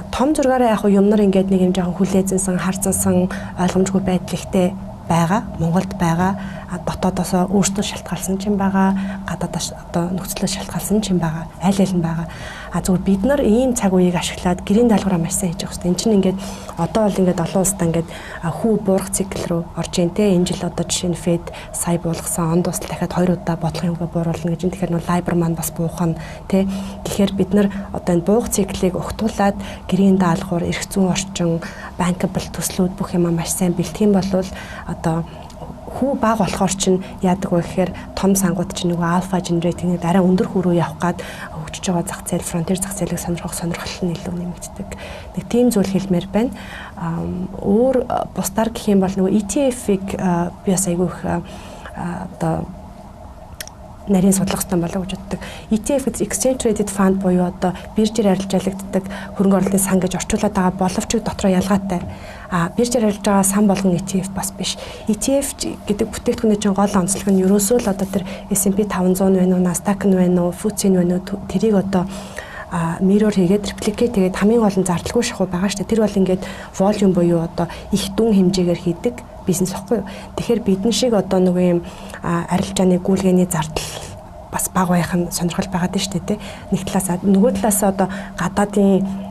Том зургаараа яг юмнар ингээд нэг юм жоохон хүлээзэнсэн, харцансан ойлгомжгүй байдал ихтэй байгаа, Монголд байгаа, дотоодоос өөрсдөө шалтгаалсан ч юм байгаа, гадаадаас одоо нөхцлөөс шалтгаалсан ч юм байгаа, аль аль нь байгаа. Зүгээр бид нар ийм цаг үеийг ашиглаад гэрийн даалгавраа маш сайн хийж явах хэрэгтэй. Энд чинь ингээд одоо бол ингээд олон улсад ингээд хүү буурах цикл рүү орж ийн тэ. Энэ жил одоо жишээ нь Фед сая буулгасан, онд усл дахиад 2 удаа бодлогын хэмжээ бууруулна гэж. Тэгэхээр нөө лайбер маань бас буухна тэ. Тэгэхээр бид нар одоо энэ буух циклийг огтуулад гэрийн даалгавар, эрх зүйн орчин, банкабл төслүүд бүх юм маш сайн бэлтгэх юм бол одоо хүү баг болохоор чинь яадаг вэ гэхээр том сангууд чинь нөгөө альфа генератинг арай өндөр хөрөө явах гад хөгжиж байгаа зах зээл, фронтир зах зээлийг сонирхол нь илүү нэмэгддэг. Нэг тийм зүйл хэлмээр байна. Өөр бусдаар гэх юм бол нөгөө ETF-ийг би бас айгүй их одоо нарийн судлах хэрэгтэй болоо гэж боддог. ETF гэдэг Exchange Traded Fund буюу одоо биржээр арилжаалагддаг хөрөнгө оруулалтын сан гэж орчуулад байгаа боловч дотроо ялгаатай. Биржээр арилж байгаа сан болгон ETF бас биш. ETF гэдэг бүтээгдэхүүний чинь гол онцлог нь ерөөсөө л одоо тэр S&P 500 байна уу, Nasdaq нь байна уу, FTSE нь байна уу, тэрийг одоо mirror хийгээд replicate хийгээд хамгийн гол нь зардалгүй шахуу байгаа шүү дээ. Тэр бол ингээд volume буюу одоо их дүн хэмжээгээр хийдэг бизнес баггүй юу. Тэгэхээр бидэн шиг одоо нэг юм арилжааны гүйлгээний зардал бас бага байх нь сонирхол байгаад байна шүү дээ. Нэг талаас нөгөө талаас одоо гадаадын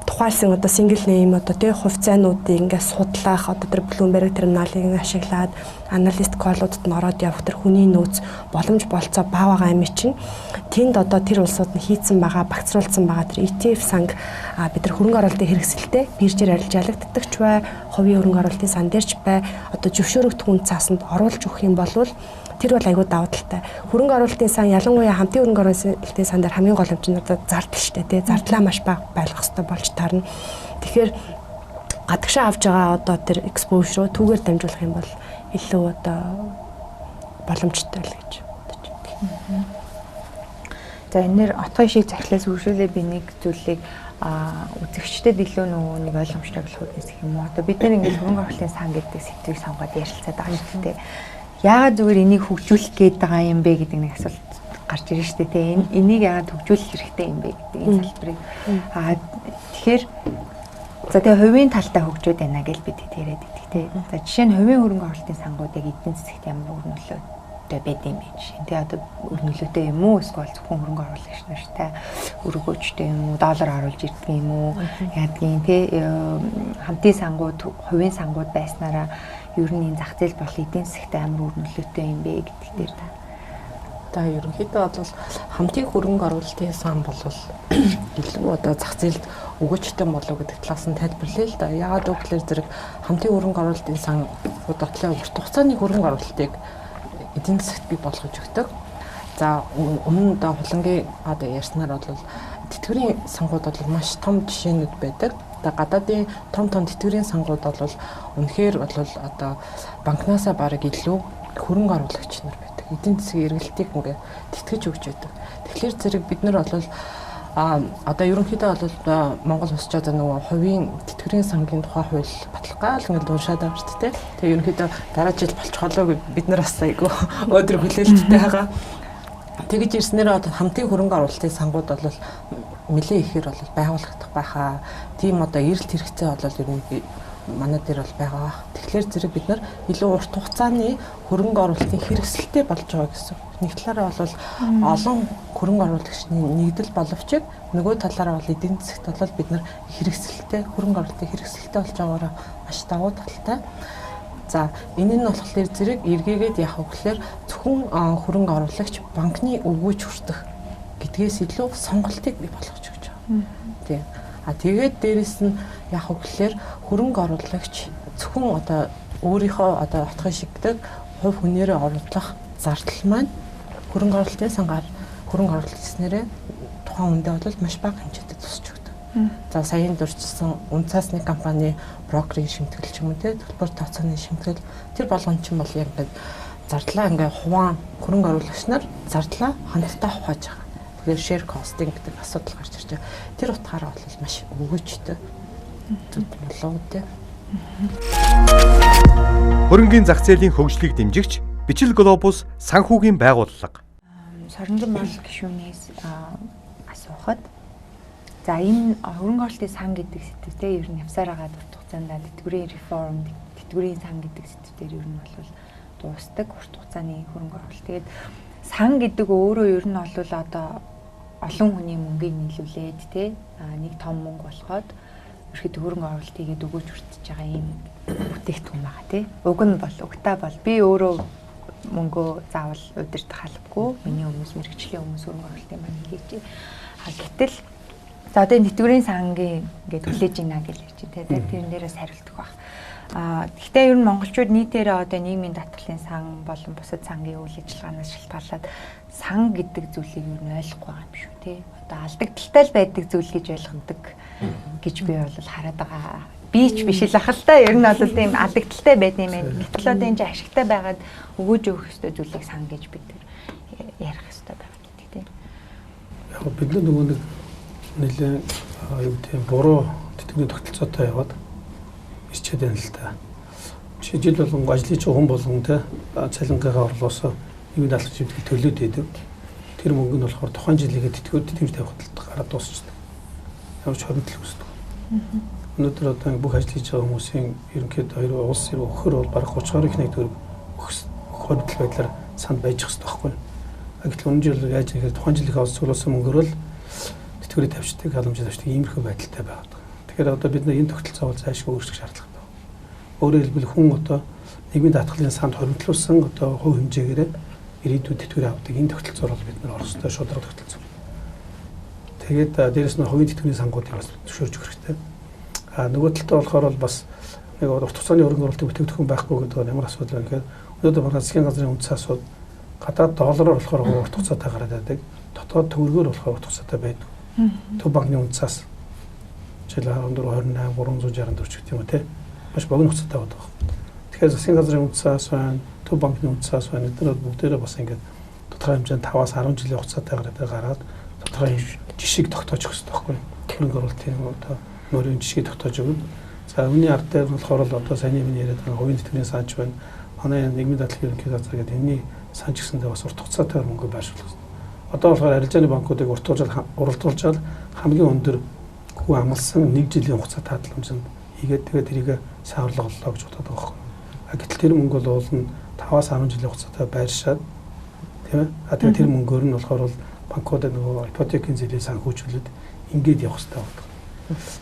тухайлсан одоо single name одоо тий хувьцаануудыг ингээд судлах одоо тэр Bloomberg терминалыг ашиглаад аналист коллуудад нь ороод явах тэр хүний нөөц боломж болцоо баа байгаа юм чинь тэнд одоо тэр улсууд нь хийцэн байгаа багцруулсан байгаа тэр ETF санг бид нар хөрөнгө оруулалтын хэрэгсэлтэй биржээр арилжаалагддаг ч бай, хувийн хөрөнгө оруулалтын сан дээр ч бай одоо зөвшөөрөгдөх үн цаасанд оруулж өгөх юм бол тэр бол айгүй давуу талтай. Хөрөнгө оруулалтын сан ялангуяа хамтын хөрөнгө оруулалтын сан дээр хамгийн гол юм одоо зардал шүү дээ. Зардлаа маш бага байлгах хэрэгтэй болж таарна. Тэгэхээр гадагшаа авж байгаа одоо тэр exposure түүгээр дамжуулах юм бол илүү одоо боломжтой л гэж бодож байна. За энэ нэр отгой шиг захиалаас үргэлжлүүлээ би нэг зүйлийг үзэгчдэд илүү нөгөө нэг ойлгомжтой болох үгнээс юм уу. Одоо бид нар ингээд хөрөнгө оруулалтын сан гэдэг сэдвийг сонгоод ярилцаад байгаа шүү дээ. Яагаад зүгээр энийг хөгжүүлэх гээд байгаа юм бэ гэдэг нэг асуулт гарч ирж штэ тэ. Энийг яагаад хөгжүүлэх хэрэгтэй юм бэ гэдэг энэ салбарыг. Тэгэхээр за тэгээ хувийн талдаа хөгжөөд байна гэж бид яриад идэх тэ. За жишээ нь хувийн хөрөнгө оруулалтын сангуудыг эдийн засагт ямар үр нөлөөтэй байд юм бэ жишээ. Тэгээ одоо үр нөлөөтэй юм уу эсвэл зөвхөн хөрөнгө оруулагч нартай өргөөжтэй юм уу, доллар оруулж ирдэг юм уу яадгийн тэ хамтын сангууд, хувийн сангууд байснараа ер нь энэ зах зээл бол эдийн засагт амар үр нөлөөтэй юм бэ гэдэг дээр та. За ерөнхийдөө бол хамтын хөрөнгө оруулалтын сан бол илүү одоо зах зээлд өгөөжтэй болов гэдэг талаас нь тайлбарлая л да. Яагаад гэвэл зэрэг хамтын хөрөнгө оруулалтын сан бодлоо урт хугацааны хөрөнгө оруулалтыг эдийн засагт бий болгож өгдөг. За өмнө одоо хулангийн одоо ярьснаар бол тэтгэврийн сангууд бол маш том жишээнүүд байдаг. Одоо гадаадын том тэтгэврийн сангууд бол үнэхээр бол одоо банкнасаа бараг илүү хөрөнгө оруулагч нар байдаг. Эдийн засгийн эргэлтийг ингээ тэтгэж өгч байдаг. Тэгэхээр зэрэг бид нар бол одоо ерөнхийдөө бол Монгол улс ч одоо нөгөө хувийн тэтгэврийн сангийн тухай хууль баталгаал ингээд уншаад байгаа шүү дээ. Тэгээ ерөнхийдөө дараа жил болчихолоо бид нар бас айгүй өдөр хүлээлттэй байгаа. Тэгэж ирснээр одоо хамтын хөрөнгө оруулалтын сангууд бол нэлээ ихээр бол байгуулагдах байхаа. Тийм одоо эрэлт хэрэгцээ бол ер нь манай дээр бол байгаа. Тэгэхээр зэрэг бид нар илүү урт хугацааны хөрөнгө оруулалтын хэрэгсэлтэй болж байгаа гэсэн. Нэг талаараа бол олон хөрөнгө оруулагчны нэгдэл боловч нөгөө талаараа бол эдийн засагт бол бид нар хэрэгсэлтэй хөрөнгө оруулалтын хэрэгсэлтэй болж байгаараа маш давуу талтай. За энэ нь болохоор зэрэг эргээгээд яах вэ гэхээр зөвхөн хөрөнгө оруулагч банкны өгөөж хүртэх гэдгээс илүү сонголтыг бий болгож өгч байгаа. Тийм. Тэгээд дээрэс нь яах вэ гэхээр хөрөнгө оруулагч зөвхөн одоо өөрийнхөө одоо отгой шигдэг хувь хүнээрээ оруулах зардал маань хөрөнгө оруулалтын сангаар хөрөнгө оруулалт хийснээрээ тухайн үндэ бол маш бага хэмжээтэй тусч өгдөг. За саяын дурчсан үнцаасны компани брокерийн шимтгэл ч юм уу те төлбөр тооцооны шимтгэл тэр болгон ч юм бол яг ингээд зардлаа ингээ хуваан хөрөнгө оруулагч нар зардлаа хангалттай хувааж байгаа. Тэгэхээр share costing гэдэг асуудал гарч ирж байгаа. Тэр утгаараа бол маш өгөөжтэй зүйл болов үү? Хөрөнгөний зах зээлийн хөгжлийг дэмжигч Бичил Глобус санхүүгийн байгууллага. Соронзон мал гишүүнээс асуухад за энэ хөрөнгө оруулалтын сан гэдэг сэтгэлтэй ер нь явсаар байгаа урт хугацаанд тэтгэврийн реформ тэтгэврийн сан гэдэг сэдвээр ер нь бол дуустдаг урт хугацааны хөрөнгө оруулалт. Тэгээд сан гэдэг өөрөө ер нь бол одоо олон хүний мөнгийг нийлүүлээд тий нэг том мөнгө болгоод ерөөхдөө хөрөнгө оруулалт хийгээд өгөөж хүртэж байгаа юм бүтээгдэхүүн байгаа тий. Уг нь бол угтаа бол би өөрөө мөнгөө заавал удирдах халбгүй миний хүмүүс мэрэгчлийн хүмүүс хөрөнгө оруулалтын маань хийж. Гэтэл за одоо нэтгэврийн сангийн ингээд хүлээж ийна гэж ярьж байна тий. Тэрэн дээрээс хариулдаг баг. Гэхдээ ер нь монголчууд нийтээрээ одоо нийгмийн даатгалын сан болон бусад сангийн үйл ажиллагаанаас шалтгаалаад сан гэдэг зүйлийг ер нь ойлгохгүй байгаа юм шүү тий. Одоо алдагдaltaй л байдаг зүйл гэж ойлгодог гэж би бол хараад байгаа. Би ч биш л ах л та ер нь бол тийм алдагдaltaй байдаг юм байна. Гэтэл одоо энэ ашигтай байгаад өгөөж өгөх ёстой зүйлийг сан гэж бид ярих ёстой байгаа гэдэг тий. Яг бид нөгөө нэг нэлээд юу тийм буруу тэтгэврийн тогтолцоотой яваад ирчээд байна л та. Жишээ жил болгон ажлын хүн болгон те цалингийнхаа орлоосоо нэг даалгавар чивдгийг төлөөд идэв. Тэр мөнгө нь болохоор тухайн жилийн тэтгэврт тэмж тавих хөдөлт гараад дуусчихсан. Ямар ч хоригдл үүсдэг. Өнөөдөр одоо бүх ажил хийж байгаа хүмүүсийн ерөнхийдөө хоёр улс ирүү өхөр бол бараг 30 их нэг төгрөг хоригдл байдлаар санд байж хэвчээ байхгүй. Гэтэл өнөө жил яаж ихээр тухайн жилийнхаа цуглуулсан мөнгөөр л тэтгэврийг тавьчихдаг, халамжийг тавьчихдаг иймэрхүү байдалтай байгаа. Тэгэхээр одоо бид энэ тогтолцоо бол зайлшгүй өөрчлөх шаардлагатай байна. Өөрөөр хэлбэл хүн одоо нийгмийн даатгалын санд хоригдлуулсан одоо хувь хэмжээгээр ирээдүйд тэтгэвэр авдаг энэ тогтолцоор бол бид нар орох ёстой шударга тогтолцоо. Тэгээд дээрэс нь хувийн тэтгэврийн сангуудыг бас зөвшөөрч өгөх хэрэгтэй. Нөгөө талдаа болохоор бол бас нэг урт хугацааны хөрөнгө оруулалтын бүтээгдэхүүн байхгүй гэдэг нь ямар асуудал вэ гэхээр өнөөдөр манай засгийн газрын үндэс асуудал гадаад доллараар болохоор урт хугацаатай гараад байдаг. Дотоод төгрөгөөр болохоор урт хугацаатай байдаг. Төв банкны үндэсээс жил 1428 364 гэх юм уу те маш богино хугацаатай байдаг. Тэгэхээр засгийн газрын үндэсээс байна, төв банкны үндэсээс байна. Эдгээр бүгдээрээ бас ингээд тодорхой хэмжээнд 5-аас 10 жилийн хугацаатай гараад тодорхой жишгийг тогтоож өгөх хэрэгтэй байхгүй юу? Хөрөнгө оруулалтын одоо нөрийн жишгийг тогтоож өгнө. За үүний ард дээр болохоор л одоо саяны миний яриад байгаа хувийн тэтгэврийн санч байна. Манай нийгмийн даатгалын ерөнхий газар гэдэг энэний санч гэсэндээ бас урт хугацаатай мөнгө байршуулах. Одоо болохоор арилжааны банкуудыг уралдуулж хамгийн өндөр хүү амлсан 1 жилийн хугацаатай хадгаламжинд хийгээд тэгээд тэрийг сайн орлоголлоо гэж бодоод байгаа байхгүй. Гэтэл тэр мөнгө бол уулна 5-аас 10 жилийн хугацаатай байршаад тийм ээ. Тэгээд тэр мөнгөөр нь болохоор банкудад нөгөө ипотекийн зээлийн санхүүжүүлэлт ингээд явах хэрэгтэй байна.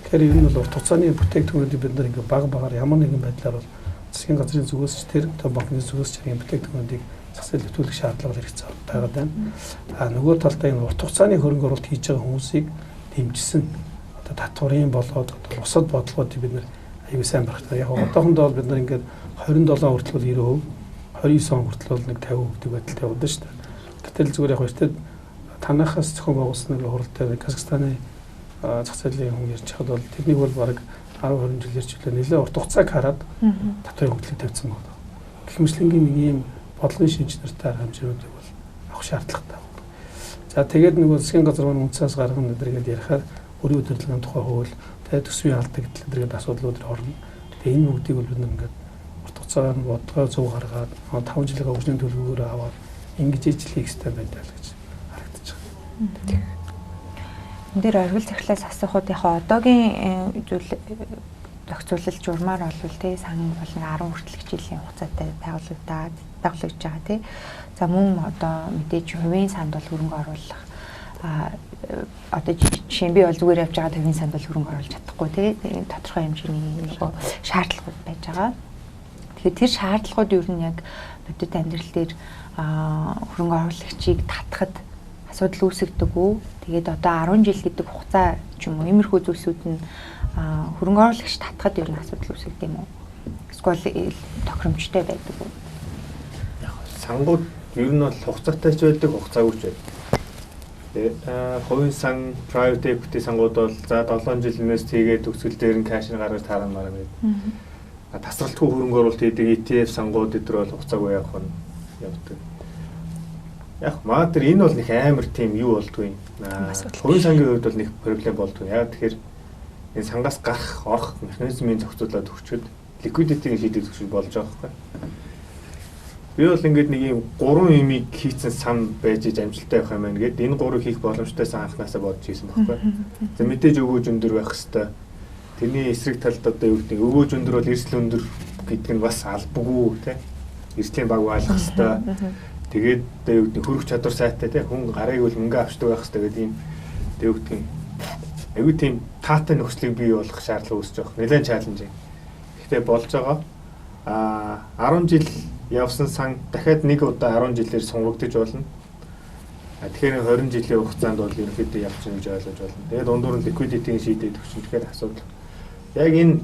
Тэгэхээр энэ нь бол урт хугацааны бүтээгдэхүүнүүдийг бид нар ингээд бага ямар нэгэн байдлаар бол засгийн газрын зүгээс ч тэр банкны зүгээс ч энэ бүтээгдэхүүнүүдийг засал нэтүүлэх шаардлага хэрэгцээ байгаад байна. Нөгөө талдаа энэ урт хугацааны хөрөнгө оруулалт хийж байгаа хүмүүсийг дэмжсэн одоо татварын болоод бусад бодлогуудыг бид нар аюул сайн барах. Яг одоохондоо бид нар ингээд 27 хүртэл 90%, 29 он хүртэл нэг 50% байдалтай явдаг шүү дээ. Гэтэл зүгээр яг өөртөө танахаас зохион байгуулсан нэг хуралтай Казахстаны зах зээлийн хүн ярьж хахад бол тэднийг бол бараг 10-20 жил ярьж үлээ нэлээд урт хугацааг хараад татварын хөгжлийг тавьсан байна. Гэх мэтлэнгийн нэг ийм бодлогын шинж нартай арга хэмжээнүүдийг бол авах шаардлагатай байна. За тэгээд нөгөө засгийн газар маань үнцээс гаргана гэдэргээд ярихаар өрийн удирдлагын тухай хууль, тэгээд төсвийн алдаг гэдэргээд асуудлууд орно. Тэгээд энэ бүгдийг бол бид нэг ингээд урт хугацаар бодгоо зөв гаргаад 5 жилийн хөгжлийн төлөвлөгөөр аваад ингэж ижил хийх хэрэгтэй байдаг гэж харагдаж байна. Энд дээр оргил захирлаас асуухад яг одоогийн зүйл зохицуулалт журмаар бол тий сан болон 10 хүртэлх жилийн хугацаатай байгуулагдаж байгаа тий. За мөн одоо мэдээж хувийн санд бол хөрөнгө оруулах одоо жишээ нь би бол зүгээр явж байгаа хувийн санд бол хөрөнгө оруулж чадахгүй тий. Тодорхой хэмжээний нөгөө шаардлагууд байж байгаа. Тэгэхээр тэр шаардлагууд ер нь яг бодит амьдрал дээр хөрөнгө оруулагчийг татахад асуудал үүсгдэг үү? Тэгээд одоо 10 жил гэдэг хугацаа ч юм уу иймэрхүү зүйлсүүд нь хөрөнгө оруулагч татахад ер нь асуудал үүсгдэг юм уу? Эсвэл тохиромжтой байдаг уу? Яг сангууд ер нь бол хугацаатай ч байдаг, хугацаагүй ч байдаг. Тэгээд хувийн сан, private equity сангууд бол за 7 жил инвест хийгээд төгсгөл дээр нь кэш нь гаргаж таарна гэдэг. Тасралтгүй хөрөнгө оруулалт хийдэг ETF сангууд эдгээр бол хугацаагүй явах нь явдаг. Яг маа тэр энэ бол нэг амар тийм юу болдгүй. Хувийн сангийн хувьд бол нэг проблем болдгүй. Яг тэгэхээр энэ сангаас гарах, орох механизмын зохицуулаад өгчөд ликвидитийг хийдэг зөвшөөрөл болж байгаа байхгүй. Би бол ингээд нэг юм 3 юмыг хийцэн сан байж амжилттай явах юм байна гэд энэ 3-ыг хийх боломжтой сан анханасаа бодож хийсэн байхгүй. За мэдээж өгөөж өндөр байх хэвээр. Тэрний эсрэг талд одоо юу гэдэг өгөөж өндөр бол эрсдэл өндөр гэдэг нь бас албагүй тий. Эрсдлийн баг байлгах хэрэгтэй. Тэгээд юу гэдэг хөрөх чадвар сайтай тий. Хүн гарыг бол мөнгө авчдаг байх хэрэгтэй гэдэг ийм юу гэдэг айгүй тийм таатай нөхцөлийг бий болгох шаардлага үүсэж байгаа. Нэлээд чаленж юм. Гэхдээ болж байгаа. 10 жил явсан сан дахиад нэг удаа 10 жилээр сунгагдаж болно. Тэгэхээр 20 жилийн хугацаанд бол ерөнхийдөө явж байгаа гэж ойлгож байна. Тэгээд дундуур нь liquidity-ийн шийдээд өгч тэгэхээр асуудал. Яг энэ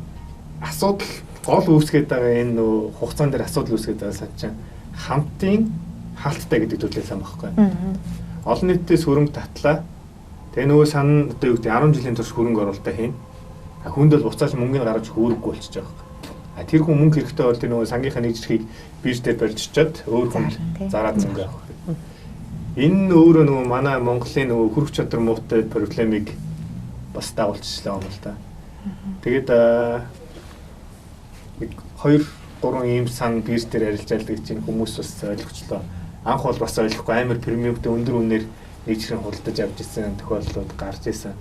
асуудал гол үүсгээд байгаа энэ нөө хугацаан дээр асуудал үүсгээд байгаа санчаа хамтын хаалттай гэдэг зүйлээ сайн байхгүй. Олон нийтээс хөрөнгө татлаа. Тэгээ нөгөө сан одоо юу гэдэг 10 жилийн турш хөрөнгө оруулалтаа хийн. Хүнд бол буцааж мөнгөний гаргаж хөрөхгүй болчихж байгаа. Тэр хүн мөнгө хэрэгтэй бол тэр нөгөө сангийнхаа нэг жирхийг бирж дээр барьжчаад өөр хүнд зараад мөнгө авах. Энэ өөрөө нөгөө манай Монголын нөгөө хөрөх чадвар муутай проблемыг бас дагуулчихлаа юм л да. Тэгээд 2-3 ийм сан бирж дээр арилжаалдаг чинь хүмүүс бас ойлгочлоо. Анх бол бас ойлгохгүй амар премиумтэй өндөр үнээр нэг жирийн худалдаж авч ирсэн тохиолдлууд гарч ирсэн.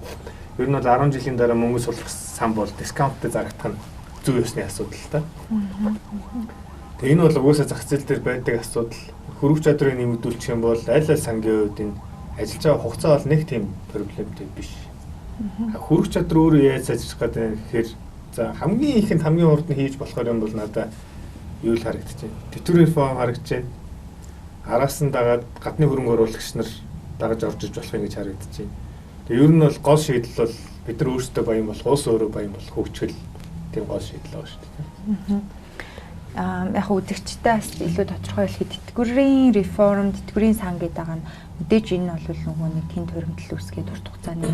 Ер нь бол 10 жилийн дараа мөнгө сулах сан бол дискаунттай зарагдах нь зөв ёсны асуудал та. Тэгээ энэ бол угаасаа зах зээл дээр байдаг асуудал. Хөрөх чадрыг нэмэгдүүлчих юм бол аль аль сангийн хувьд энэ ажиллаж байгаа хугацаа бол нэг тийм проблемтэй биш. Хөрөх чадвар өөрөө яаж ажиллах гэдэг нь гэхээр за хамгийн ихэнд хамгийн урд нь хийж болохоор юм бол надад юу л харагдаж байна. Тэтгэврийн реформ харагдаж байна. Араас нь дагаад гадны хөрөнгө оруулагч нар дагаж орж иж болох юм гэж харагдаж байна. Тэгээ ер нь бол гол шийдэл бол бид нар өөрсдөө баян болох, уус өөрөө баян болох хөгжил тийм гол шийдэл байгаа шүү дээ. Яг үзэгчтэй бас илүү тодорхой хэлэхэд тэтгэврийн реформ, тэтгэврийн сан гэдэг байгаа нь мэдээж энэ бол нөгөө нэг тэнд хөрөнгө үүсгээд урт хугацааны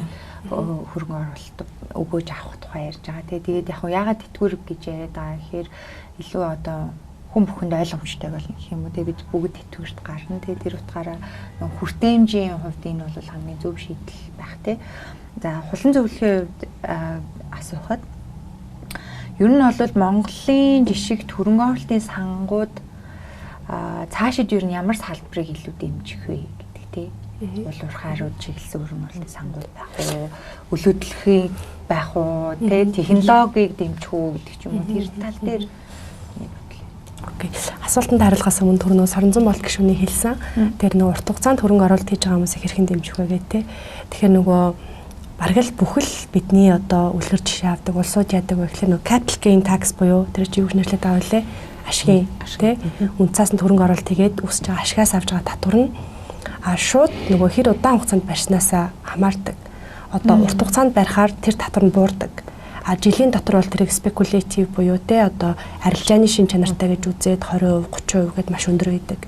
хөрөнгө оруулалт өгөөж авах тухай ярьж байгаа. Тэгээд яг яагаад тэтгэвэр гэж яриад байгаа гэхээр илүү одоо хүн бүхэнд ойлгомжтой болно гэх юм уу. Тэгээд бид бүгд тэтгэврт гарна. Тэгээд тэр утгаараа хүртээмжийн хувьд энэ бол хамгийн зөв шийдэл байх тий. За хулан зөвлөхийн хувьд асуухад ер нь бол Монголын жишгт хөрөнгө оруулалтын сангууд цаашид ер нь ямар салбарыг илүү дэмжих вэ гэдэг тий. Улуурхаарууд чиглэсэн хөрөнгө оруулалтын сангууд байх уу, өлөөдлөхийг байх уу, тий технологиг дэмжих үү гэдэг ч юм уу. Тэр тал дээр окей. Асуултанд хариулахаас өмнө түрүү нөгөө Соронзон болт гишүүний хэлсэн. Тэр нөгөө урт хугацаанд хөрөнгө оруулалт хийж байгаа хүмүүсийг хэрхэн дэмжих вэ гэдэг. Тэгэхээр нөгөө бараг л бүхэл бидний одоо үлгэр жишээ авдаг улсууд яадаг вэ гэхээр нөгөө capital gain tax буюу тэр чи юу гэж нэрлэдэг байгаа вэ? Ашигын тий үнцаас нь хөрөнгө оруулалт хийгээд үсэж байгаа ашигаас авж байгаа татвар нь шууд нөгөө хэр удаан хугацаанд барьснаасаа хамаардаг. Одоо урт хугацаанд барихаар тэр татвар нь буурдаг. Жилийн дотор бол тэрийг speculative буюу те одоо арилжааны шин чанартай гэж үзээд 20%, 30% гэдээ маш өндөр байдаг.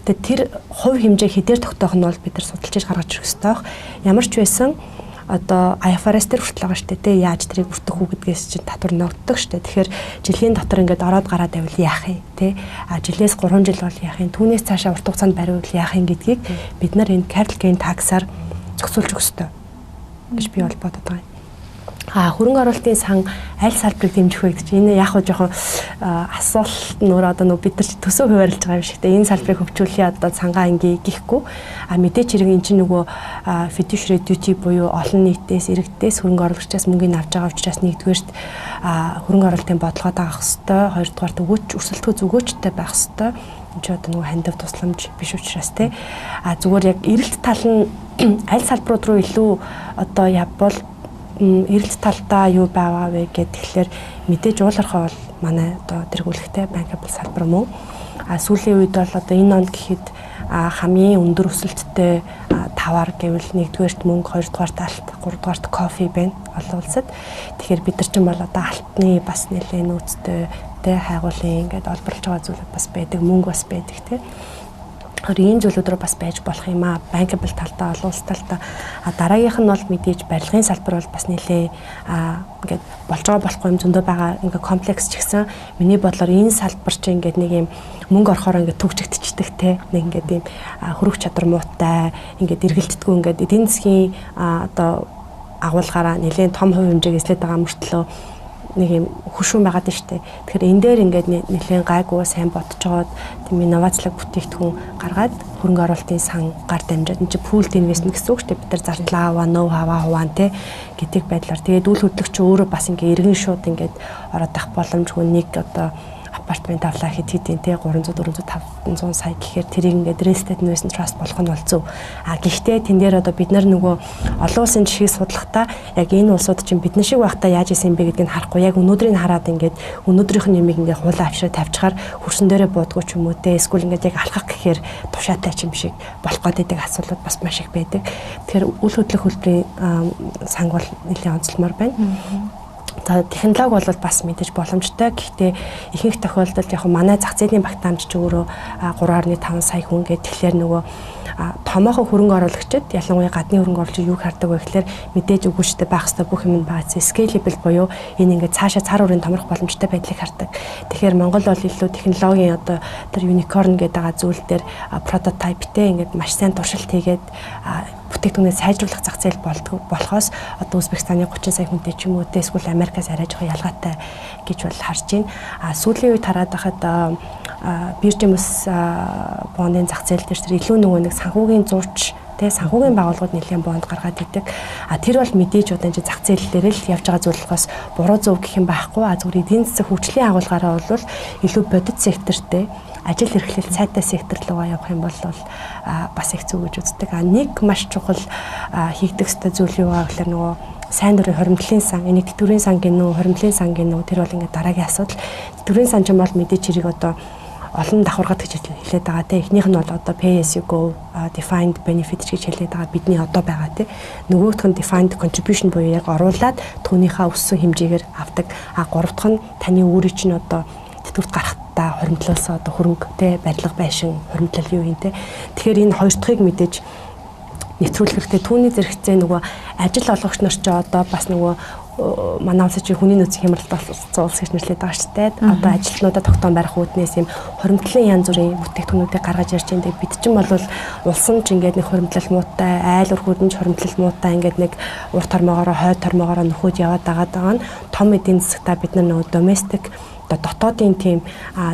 Тэгээд тэр хувь хэмжээ хэдээр тогтоох нь бол бид нар судалж иж гаргаж ирэх хэрэгтэй баг. Ямар ч байсан одоо IFRS дээр хүртэл байгаа шүү дээ те яаж тэрийг бүртгэх үү гэдгээс чинь татвар ногддог шүү дээ. Тэгэхээр жилийн дотор ингээд ороод гараад байвал яах юм те жилээс 3 жил бол яах юм түүнээс цаашаа урт хугацаанд бариул яах юм гэдгийг бид нар энэ capital gain tax-аар зохицуулж өгөх хэрэгтэй гэж би бол бодод байгаа юм. Хөрөнгө оруулалтын сан аль салбарыг дэмжих вэ гэж энэ яг хөө жоохон асуулт нөр одоо нөө бид нар төсөө хуваарлаж байгаа юм шиг те энэ салбарыг хөгжүүлэе одоо цангаа ингээ гихгүй мэдээч хэрэг эн чинь нөгөө fiduciary duty буюу олон нийтээс иргэдээс хөрөнгө оруулагчаас мөнгөний авч байгаа учраас нэгдүгээрт хөрөнгө оруулалтын бодлогоо даах хэвээр хоёрдугаарт өгөөч өрсөлдөхөц өгөөчтэй байх хэвээр энэ ч одоо нөгөө хандив тусламж биш учраас те зүгээр яг эрэлт тал нь аль салбарууд руу илүү одоо явбал эрэлт талдаа юу байгаа вэ гэхээр мэдээж уулархаа бол манай одоо тэргүүлэгтэй bankable салбар мөн сүүлийн үед бол одоо энэ онд гэхэд хамгийн өндөр өсөлттэй тавар гэвэл нэгдүгээрт мөнгө, хоёрдугаарт алт, гуравдугаарт кофе байна олон улсад. Тэгэхээр бид нар ч юм бол одоо алтны бас нэлээд нөөцтэй тэ хайгуулын ингээд олборлож байгаа зүйлүүд бас байдаг, мөнгө бас байдаг тэ. Энэ зүйлүүд рүү бас байж болох юм аа. Bankable талдаа, олон улс талдаа дараагийнх нь бол мэдээж барилгын салбар бол бас нэлээ ингээд болж байгаа болохгүй юм зөндөө байгаа. Ингээд комплекс ч гэсэн миний бодлоор энэ салбар чинь ингээд нэг юм мөнгө орохоор ингээд төгжигдчихдэг те. Нэг ингээд юм хөрөх чадвар муутай, ингээд эргэлддэггүй ингээд эдийн засгийн одоо агуулгаараа нэлээд том хувь хэмжээг эслээд байгаа мөртлөө нэг юм хөшүүн байгаад штэ. Тэгэхээр энэ дээр ингээд нэлээд гайгүй сайн бодож жоод тийм инновацлог бүтээгдэхүүн гаргаад хөрөнгө оруулалтын сан гар дамжаад энэ чинь pooled investment гэсэн үг штэ. Бид нар зардлаа аваа, ноу хаваа хуваан те гэдэг байдлаар тэгээд үйл хөдлөгч өөрөө бас ингээд иргэн шууд ингээд ороод авах боломжгүй нэг одоо апартмент авлаа хэдийн те 300 400 500 сая гэхээр тэрийг ингээд real estate investment trust болох нь бол зөв. Гэхдээ тэн дээр одоо бид нар нөгөө олон улсын жишгийг судлахдаа яг энэ улсууд чинь бидний шиг байхдаа яаж исэн бэ гэдгийг харахгүй яг өнөөдрийг хараад ингээд өнөөдрийнх нь юмыг ингээд хуулаа авчраа тавьчихаар хөрсөн дээрээ буудгүй ч юм уу те эсвэл ингээд яг алхах гэхээр тушаатай ч юм шиг болох гэдэг асуудлууд бас маш их байдаг. Тэгэхээр үл хөдлөх хөлбөрийн санг бол нэлээд онцлмоор байна. За технологи бол бас мэдээж боломжтой. Гэхдээ ихэнх тохиолдолд яг манай зах зээлийн багтаамж ч өөрөө 3.5 сая хүн гэдэг. Тэгэхээр нөгөө томоохон хөрөнгө оруулагчид ялангуяа гадны хөрөнгө оруулагч юу хардаг вэ гэхээр мэдээж өгөөжтэй байх хэвээр бүх юм бааз scalable буюу энэ ингээд цаашаа цар хүрээнд томрох боломжтой байдлыг хардаг. Тэгэхээр Монгол бол илүү технологийн одоо тэр unicorn гэдэг байгаа зүйл дээр прототиптэй ингээд маш сайн туршилт хийгээд бүтээгдэхүүнээ сайжруулах зах зээл болохоос одоо Узбекистаны 30 сая хүнтэй ч юм уу эсвэл Америкаас арай жоохон ялгаатай гэж бол харж байна. Сүүлийн үед хараад байхад биржийн мөс бооны зах зээл дээр илүү нөгөө нэг санхүүгийн зурч тэ санхүүгийн байгууллагууд нэлээд бонд гаргаад идэг. Тэр бол мэдээж одоо энэ зах зээл дээр л явж байгаа зүйл болохоос буруу зөв гэх юм байхгүй. Зүгээр эдийн засаг хөгжлийн агуулгаараа бол илүү бодит сектортэй ажил эрхлэл сайтай сектор руу явах юм бол бас их зөв гэж үздэг. Нэг маш чухал хийгдэх ёстой зүйл юу вэ гэхээр нөгөө сайн дурын хоримтлын сан, энийг тэтгэврийн сан гинөө, хоримтлын сан гинөө тэр бол ингээд дараагийн асуудал. Тэтгэврийн сан ч юм бол мэдээж хэрэг одоо олон давхаргад гэж хэлээд байгаа те. Эхнийх нь бол одоо pay as you go, defined benefit гэж хэлээд байгаа бидний одоо байгаа те. Нөгөөх нь defined contribution буюу яг оруулаад түүнийхээ өссөн хэмжээгээр авдаг. Гурав дахь нь таны өөрийн чинь одоо тэтгэврт гарахтаа хоримтлуулсан одоо хөрөнгө те барилга байшин хоримтлал юу юм те. Тэгэхээр энэ хоёр дахьыг мэдээж нэвтрүүлэх хэрэгтэй. Түүний зэрэгцээ нөгөө ажил олгогч нар ч одоо бас нөгөө манай улс чинь хүний нөөцийн хямралт улс гэж нэрлэдэг байгаа шүү дээ. Одоо ажилтнуудаа тогтоон барих үүднээс юм хоримтлын янз бүрийн бүтээгдэхүүнүүдийг гаргаж ирж байгаа. Бид чинь бол улсын ч ингээд нэг хоримтлал муутай, айл өрхүүдэн ч хоримтлал муутай ингээд нэг урт тормоогоороо, хойд тормоогоороо нөхөд яваад байгаа нь том эдийн засагта бид нар нөгөө domestic дотоодын тийм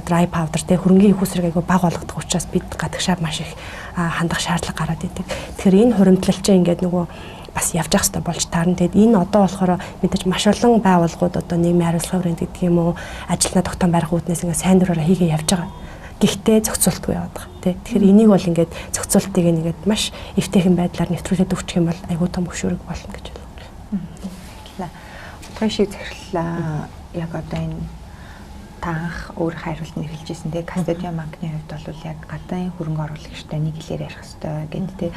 dry powder те хөрөнгийн их усрыг айгүй бага болгох учраас бид гадагшаа маш их хандах шаардлага гараад идэг. Тэгэхээр энэ хуримтлал чинь ингээд нөгөө бас явж явах хэрэгтэй болж таарна. Тэгэд энэ одоо болохоор мэдээж маш олон байгууллагууд одоо нийгмийн хариуцлага хүрээнд гэдэг юм уу ажилтнаа тогтоон барих үүднээс ингээд сайн дураараа хийгээ явж байгаа. Гэхдээ зохицуултгүй яваад байгаа тий. Тэгэхээр энийг бол ингээд зохицуултыг ингээд маш эвтэйхэн байдлаар нэвтрүүлээд өгчих юм бол айгүй том хөшүүрэг болно гэж байна. Утгын шиг захирлаа яг одоо энэ таах өөр хариулт нь хэлжсэн те кастодиан банкны хувьд бол яг гадны хөрөнгө оруулагчтай нэг хэлээр ярих хэрэгтэй гэдэг те.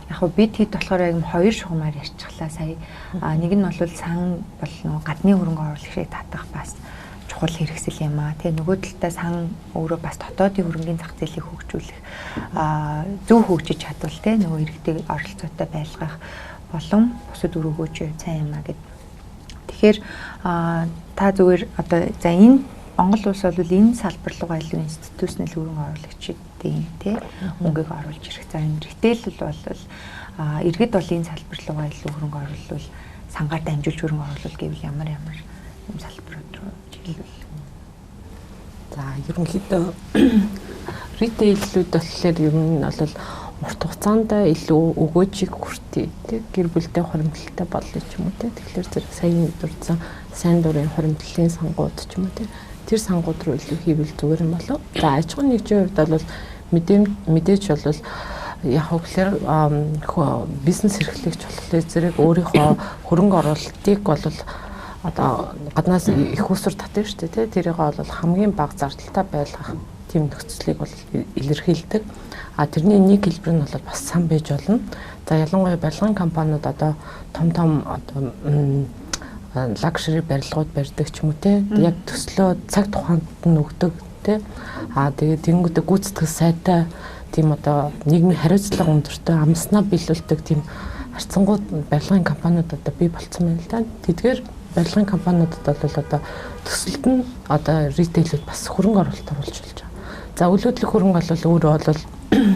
Яг хөө бид хэд болохоор яг хоёр шугамаар ярьчихлаа сая. Нэг нь бол сан бол нөгөө гадны хөрөнгө оруулагчийг татах бас чухал хэрэгсэл юм аа. Тэгээ нөгөө талдаа сан өөрөө бас дотоодын хөрөнгөний зах зээлийг хөгжүүлэх зөв хөгжиж чадвал те нөгөө иргэдэг оролцоотой байлгах болон бусад өрөөгөөж сайн юм аа гэд. Тэгэхээр та зүгээр одоо за энэ Монгол улс бол энэ салбар руугаа илүү институционал хөрөнгө оруулагчдын тий мөнгөийг оруулж ирэх. За энэ ритейл бол иргэд бол энэ салбар руугаа илүү хөрөнгө оруулвал сангаар дамжуулж хөрөнгө оруулах гэвэл ямар юм салбарууд руу чиглэл. За ерөнхийдөө ритейлүүд болохоор ер нь бол урт хугацаанд илүү өгөөжийг хүртээ тий гэр бүлтэй хоримтлалтай боллоо ч юм уу тий. Тэгэхээр зэрэг саяны дурдсан сайн дурын хоримтлалын сангууд ч юм уу тий тэр сангууд руу илүү хийвэл зүгээр юм болов. За аж ахуйн нэгжийн хувьд бол мэдээж бол яг хөглөр бизнес эрхлэгч болохоор зэрэг өөрийнхөө хөрөнгө оруулалтыг бол одоо гаднаас их усүр татна шүү дээ. Тэрийг бол хамгийн бага зардалтай байлгах тийм нөхцөлийг бол илэрхийлдэг. Тэрний нэг хэлбэр нь бол бас сан байж болно. За ялангуяа барилгын компаниуд одоо том одоо лакшери барилгууд барьдаг ч юм уу те яг төслөө цаг тухайд нь өгдөг те тэгээд тэнгуүдэ гүйцэтгэх сайтай тийм одоо нийгмийн хариуцлага өндөртэй амснаа биелүүлдэг тийм харьцангуй барилгын компаниуд одоо бий болцсон байна л да. Тэдгээр барилгын компаниудад бол одоо төсөлд нь одоо ритейлүүд бас хөрөнгө оруулалт оруулж болж байгаа. За үйл хөдлөх хөрөнгө бол өөрөө бол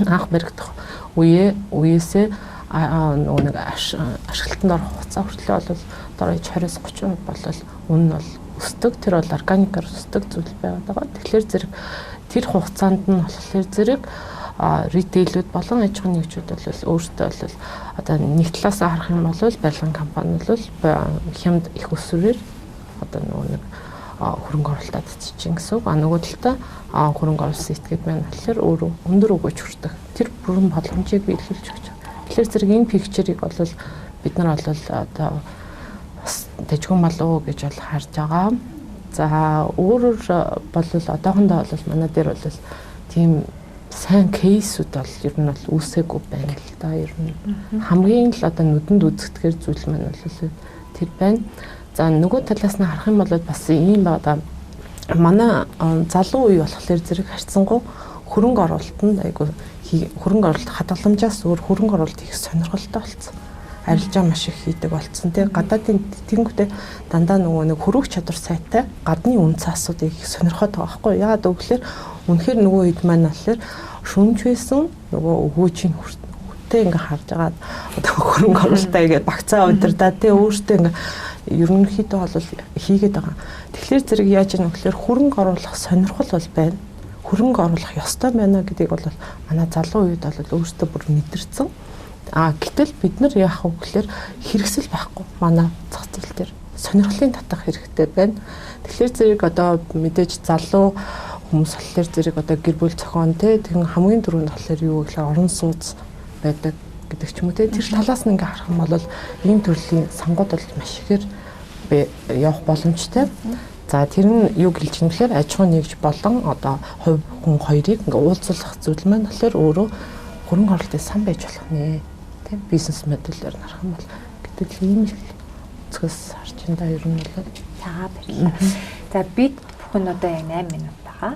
анх баригдах үеэсээ нэг ашиглалтанд орох хугацаа хүртэл бол дөрөж 20-30 болол үнэ нь бол өсдөг. Тэр бол органикаар өсдөг зүйл байгаад байгаа. Тэгэхээр зэрэг тэр хугацаанд нь болохоор зэрэг ритейлүүд болон аж ахуйн нэгжүүд бол өөрсдөө бол одоо нэг талаас харах юм бол барилгын компани бол хямд их өсвөрээр одоо нэг хөрөнгө оруулалтад цэцчин гэсэн үг. Нөгөө талдаа хөрөнгө оруулсан этгээд маань болохоор өөрөө өндөр өгөөж хүрдэг. Тэр бүрэн боломжийг би илэрхийлж өгч байгаа. Тэгэхээр зэрэг энэ пикчерийг бол бид нар бол одоо дэжгүн малуу гэж бол харж байгаа. За өөрөөр бол одоохондоо бол манай дээр бол тийм сайн кейсүүд бол ер нь бол үүсээгүй байна л да. Ер нь хамгийн л одоо нүдэнд үзэгдэхэр зүйл маань бол тэр байна. За нөгөө талаас нь харах юм бол бас ийм байна. Манай залуу үе болохоор зэрэг харьцангуй хөрөнгө оруулалтанд айгу хөрөнгө оруулалт хадгаламжаас өөр хөрөнгө оруулалт их сонирхолтой болсон. Арилжаа маш их хийдэг болсон. Тэгээ гадаадын тэнгүүтээ дандаа нөгөө нэг хөрөөх чадвар сайтай гадны үнцэн асуудыг их сонирхоод байгаа байхгүй. Яагаад гэвэл үнэхээр нөгөө хэд маань болохоор шүнж байсан нөгөө өгөөжийн хүртээ ингээ харж байгаа одоо хөрөнгө оруулалтаа ингээ багцаа удирдаа тэгээ өөртөө ингээ ерөнхийдөө бол хийгээд байгаа. Тэгэхээр зэрэг яаж ийм гэхээр хөрөнгө оруулах сонирхол бол байна. Хөрөнгө оруулах ёстой байна гэдгийг бол манай залуу үед бол өөртөө бүр мэдэрсэн. Гэтэл бид нар яах вэ гэхээр хэрэгсэл байхгүй. Манай зах зээл дээр сонирхлын татах хэрэгтэй байна. Тэгэхээр зэрэг одоо мэдээж залуу хүмүүс болохоор зэрэг одоо гэр бүл зохион тэгэн хамгийн түрүүнд болохоор юу гэхээр орон сууц байдаг гэдэг ч юм уу тэр талаас нь ингээ харах юм бол ийм төрлийн сонгоод бол маш ихээр явах боломжтой. За тэр нь юу гэлж юм гэхээр аж ахуй нэгж болон одоо хувь хүн хоёрыг ингээ уулзах зүйл маань болохоор өөрөө хөрөнгө оруулалтыг сан байж болох нэ. Тийм бизнес модельээр харах юм бол гэдэг ийм л зөвс харж энэ ер нь бол таа баярлалаа. За бид бүхэн одоо яг 8 минут байгаа.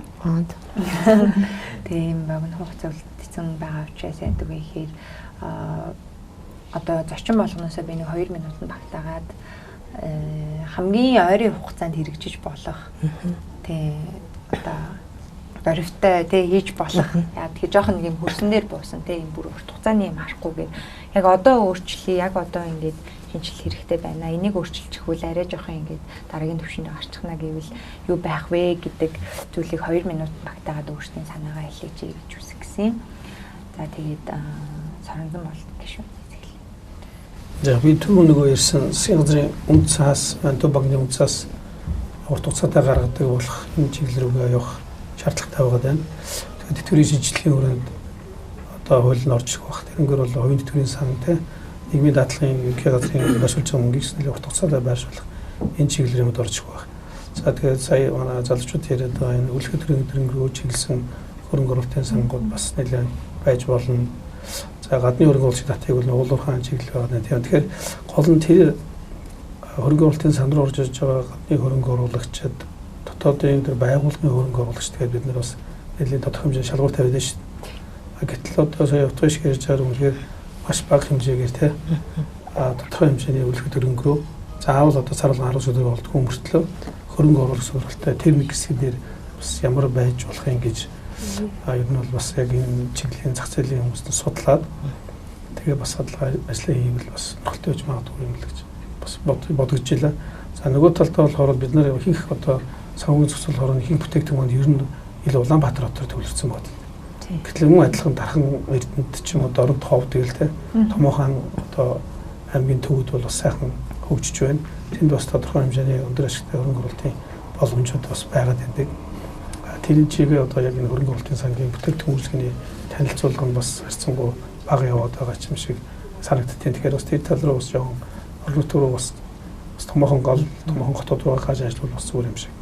Тийм богино хугацаа үлдсэн байгаа учраас яадаг вэ гэхээр одоо зочин болгоноосоо би нэг 2 минутанд багтаагаад хамгийн ойрын хугацаанд хэрэгжиж болох тий одоо боривтой тий хийж болох яа тэгэхээр жоохон нэг юм хөрсөн дээр буусан тий юм бүр урт хугацааны юм харахгүйгээр яг одоо өөрчлөе яг одоо ингээд шинжил хэрэгтэй байна энийг өөрчилчихвэл арай жоохон ингээд дараагийн түвшинд гарчихна гэвэл юу байх вэ гэдэг зүйлийг 2 минут багтаагаад өөрсдийн санаагаа хэлээч гэж үсгэсэн. За тэгээд соронзон болт гişүү. За би түрүү нөгөө ярьсан сэгзрийн үнцаас банто багны үнцаас урт хугацаатай гаргадаг болох энэ чиглэл рүүгээ явах шаардлагатай байгаа даа. Тэгээд тэтгэврийн шинжилгээний хүрээнд одоо хууль нь орж ирэх бах. Тэрнгээр бол хувийн тэтгэврийн сантай нийгмийн даатгалын ерөнхий газрын байршуулж байгаа мөнгөийг нэлээд урт хугацаатай байршуулах энэ чиглэлийн юмд орж ирэх бах. За тэгээд сая манай залуучууд яриад байгаа энэ үлгэр төрийн рүү чиглэсэн хөрөнгө оруулалтын сангууд бас нэлээд байж болно. За гадны хөрөнгө оруулалтын татыг бол уулуурхаан чиглэл байгаа нэ. Тэгэхээр гол нь тэр хөрөнгө оруулалтын санд руу орж ирж байгаа гадны хөрөнгө оруулагчид дотоодын тэр байгууллагын хөрөнгө оруулагч тэгээд бид нар бас нэлээд тодорхой хэмжээний шалгуур тавиад байна шүү дээ. Гэтэл одоо сая утга шиг ярьж байгаа үнэхээр маш бага хэмжээгээр те тодорхой хэмжээний үлгэр төрөнг рүү заавал одоо сар болгон 10 өдөр болдгоо мөртлөө хөрөнгө оруулах сургалтад тэр нэг хэсгээр бас ямар байж болох юм гэж ер нь бол бас яг энэ чиглэлийн зах зээлийн хүмүүст нь судлаад тэгээ бас судалгаа ажлаа хийвэл бас нөхөлтэй байж магадгүй юм л гэж бас бодож илаа. За нөгөө талдаа болохоор бид нар ихэнх одоо санхүүгийн зохицол хорон ихэнх бүтээгдэхүүн ер нь ил Улаанбаатар хотоор төвлөрсөн байна. Гэтэл мөн адилхан Дархан Эрдэнэт ч юм уу Дорд Ховд гэл те томоохон одоо аймгийн төвүүд бол бас сайхан хөгжиж байна. Тэнд бас тодорхой хэмжээний өндөр ашигтай хөрөнгө оруулалтын боломжууд бас байгаад байдаг. Тэр чигээ одоо яг энэ хөрөнгө оруулалтын сангийн бүтээгдэхүүн үйлчлэгээний танилцуулга нь бас харьцангуй бага яваад байгаа юм шиг санагдтiin. Тэгэхээр бас тэр тал руу бас жоохон орон нутгаар бас томоохон гол томоохон хотод руу гаж ажиллавал бас зүгээр юм шиг